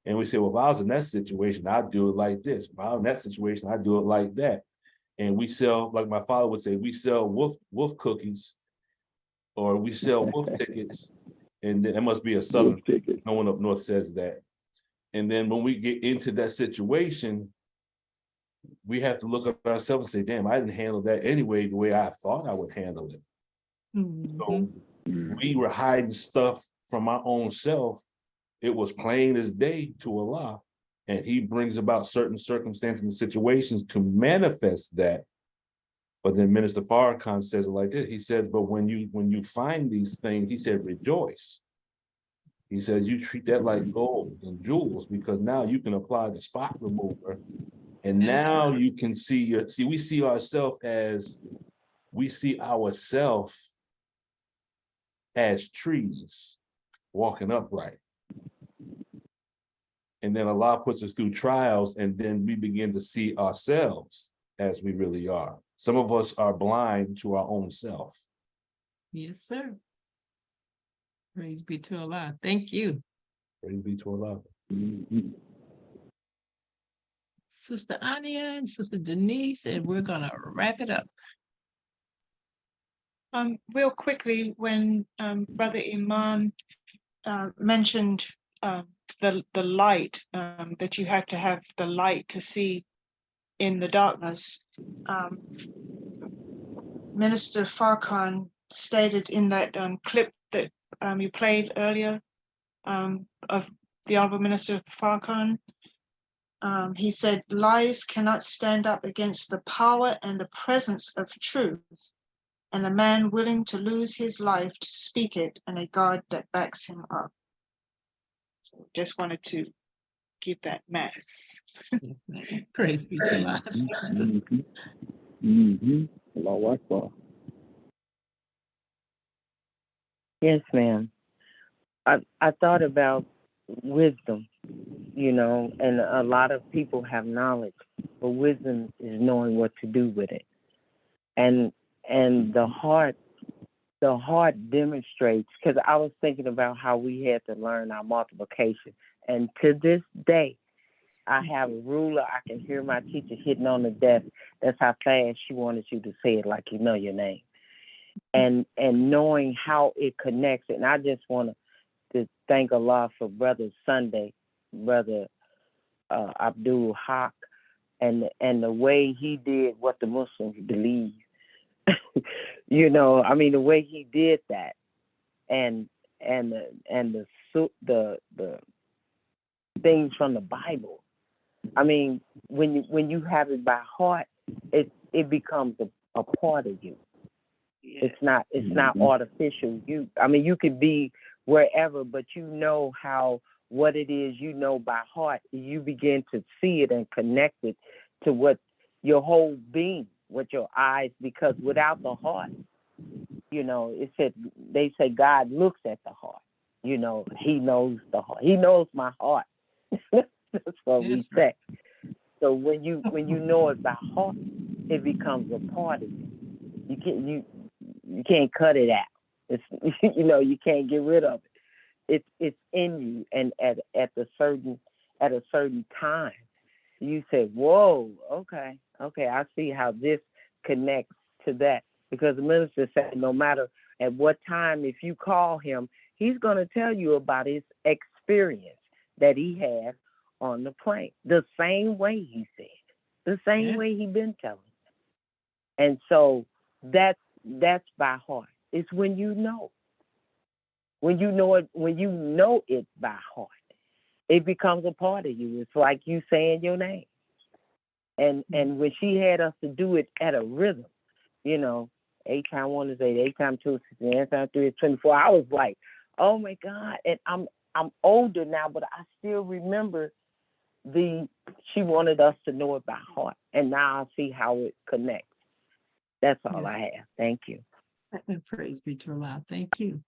And we say, well, if I was in that situation, I'd do it like this. If I was in that situation, I'd do it like that. And we sell, like my father would say, we sell wolf cookies, or we sell wolf tickets. And then it must be a southern ticket. No one up north says that. And then when we get into that situation, we have to look at ourselves and say, damn, I didn't handle that anyway the way I thought I would handle it. So we were hiding stuff from our own self. It was plain as day to Allah. And he brings about certain circumstances and situations to manifest that. But then Minister Farrakhan says it like this. He says, but when you find these things, he said, rejoice. He says, you treat that like gold and jewels, because now you can apply the spot remover. And now you can we see ourselves as trees walking upright. And then Allah puts us through trials, and then we begin to see ourselves as we really are. Some of us are blind to our own self. Yes, sir. Praise be to Allah. Thank you. Praise be to Allah. Sister Anya and Sister Denise, and we're gonna wrap it up. Real quickly, when Brother Iman mentioned the light, that you had to have the light to see in the darkness, Minister Farrakhan stated in that clip that you played earlier of the Honorable Minister Farrakhan, he said, lies cannot stand up against the power and the presence of truth, and a man willing to lose his life to speak it, and a God that backs him up. So just wanted to give that mass. Praise be to Allah. Allahu Akbar. Yes, ma'am. I thought about wisdom, you know, and a lot of people have knowledge, but wisdom is knowing what to do with it. And the heart demonstrates, because I was thinking about how we had to learn our multiplication. And to this day, I have a ruler. I can hear my teacher hitting on the desk. That's how fast she wanted you to say it, like you know your name. And knowing how it connects. And I just want to thank Allah for Brother Sunday, Brother Abdul Haq, and the way he did what the Muslims believe. You know, I mean, the way he did that, and the things from the Bible. I mean, when you have it by heart, it becomes a part of you. Yeah. It's not artificial. You could be wherever, but you know what it is, you know by heart. You begin to see it and connect it to what your whole being, with your eyes, because without the heart, you know, they say God looks at the heart. You know, he knows the heart. He knows my heart. That's what we say. So when you know it by heart, it becomes a part of you. You can't cut it out. It's you can't get rid of it. It's in you, and at a certain time, you say, "Whoa, okay, I see how this connects to that." Because the minister said, no matter at what time, if you call him, he's going to tell you about his experience that he had on the plane. The same way he said, the same way he been telling. And so that's by heart. It's when you know. When you know it by heart, it becomes a part of you. It's like you saying your name. And when she had us to do it at a rhythm, 8 times 1 is 8, 8 times 2 is 16, 8 times 3 is 24. I was like, oh my God. And I'm older now, but I still remember she wanted us to know it by heart. And now I see how it connects. That's all Yes. I have. Thank you. Praise be to Allah. Thank you.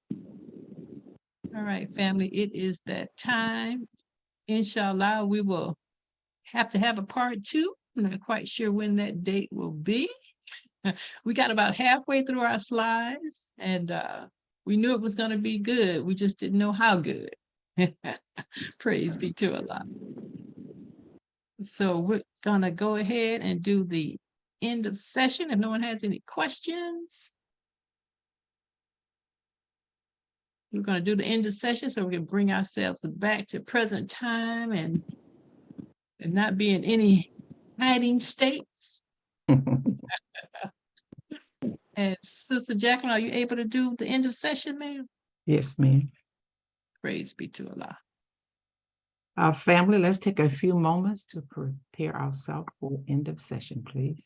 All right, family, it is that time. Inshallah, we will have to have a part 2. I'm not quite sure when that date will be. We got about halfway through our slides, and we knew it was going to be good. We just didn't know how good. Praise be to Allah. So we're going to go ahead and do the end of session if no one has any questions. We're going to do the end of session so we can bring ourselves back to present time and not be in any hiding states. And Sister Jacqueline, are you able to do the end of session, ma'am? Yes, ma'am. Praise be to Allah. Our family, let's take a few moments to prepare ourselves for end of session, please.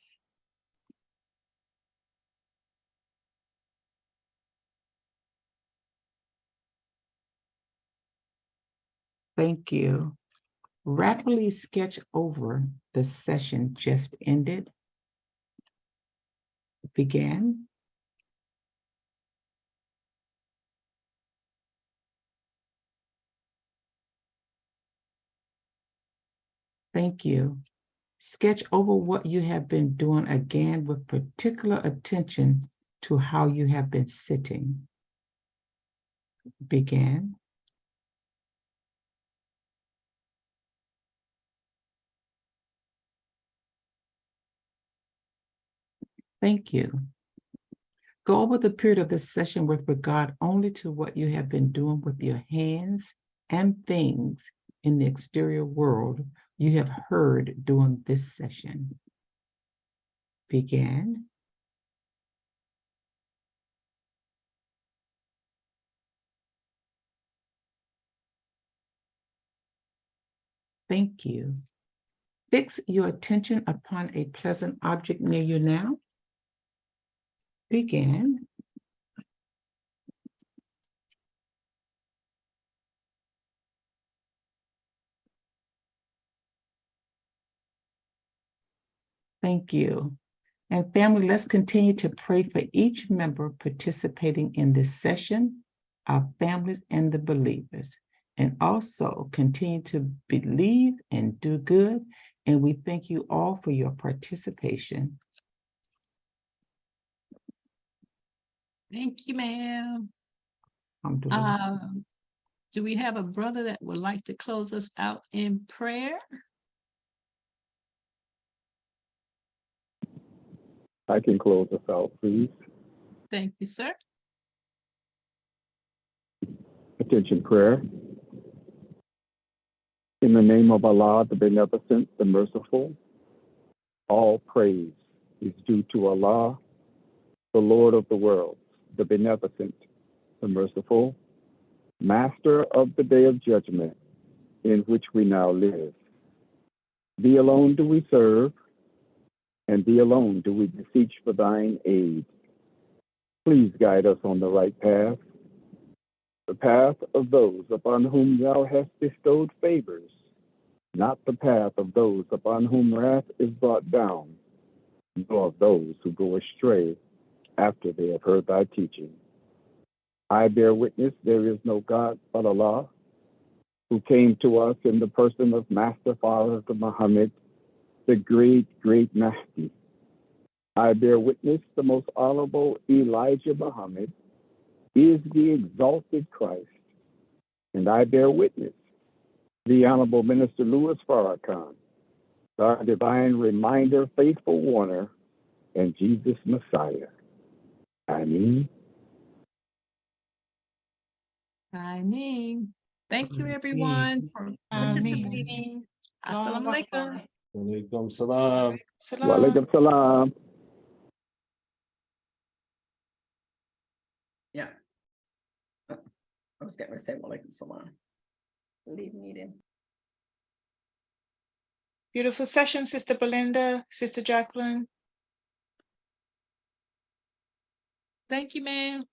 Thank you. Rapidly sketch over the session just ended. Began. Thank you. Sketch over what you have been doing again with particular attention to how you have been sitting. Began. Thank you. Go over the period of this session with regard only to what you have been doing with your hands and things in the exterior world you have heard during this session. Began. Thank you. Fix your attention upon a pleasant object near you now. Began. Thank you. And family, let's continue to pray for each member participating in this session, our families and the believers, and also continue to believe and do good. And we thank you all for your participation. Thank you, ma'am. Alhamdulillah. Do we have a brother that would like to close us out in prayer? I can close us out, please. Thank you, sir. Attention prayer. In the name of Allah, the Beneficent, the Merciful, all praise is due to Allah, the Lord of the worlds, the Beneficent, the Merciful, Master of the Day of Judgment, in which we now live. Thee alone do we serve, and thee alone do we beseech for thine aid. Please guide us on the right path, the path of those upon whom thou hast bestowed favors, not the path of those upon whom wrath is brought down, nor of those who go astray after they have heard thy teaching. I bear witness there is no God but Allah, who came to us in the person of Master Farrakhan Muhammad, the great Mahdi. I bear witness the most honorable Elijah Muhammad is the exalted Christ. And I bear witness the Honorable Minister Louis Farrakhan, our divine reminder, faithful warner, and Jesus Messiah. Ameen. Ameen. Thank you, everyone, for participating. Assalamu alaikum. Walaikum salam. Wa alaikum salam. Yeah. I was getting to say Walaikum Salam. Leave meeting. Beautiful session, Sister Belinda, Sister Jacqueline. Thank you, ma'am.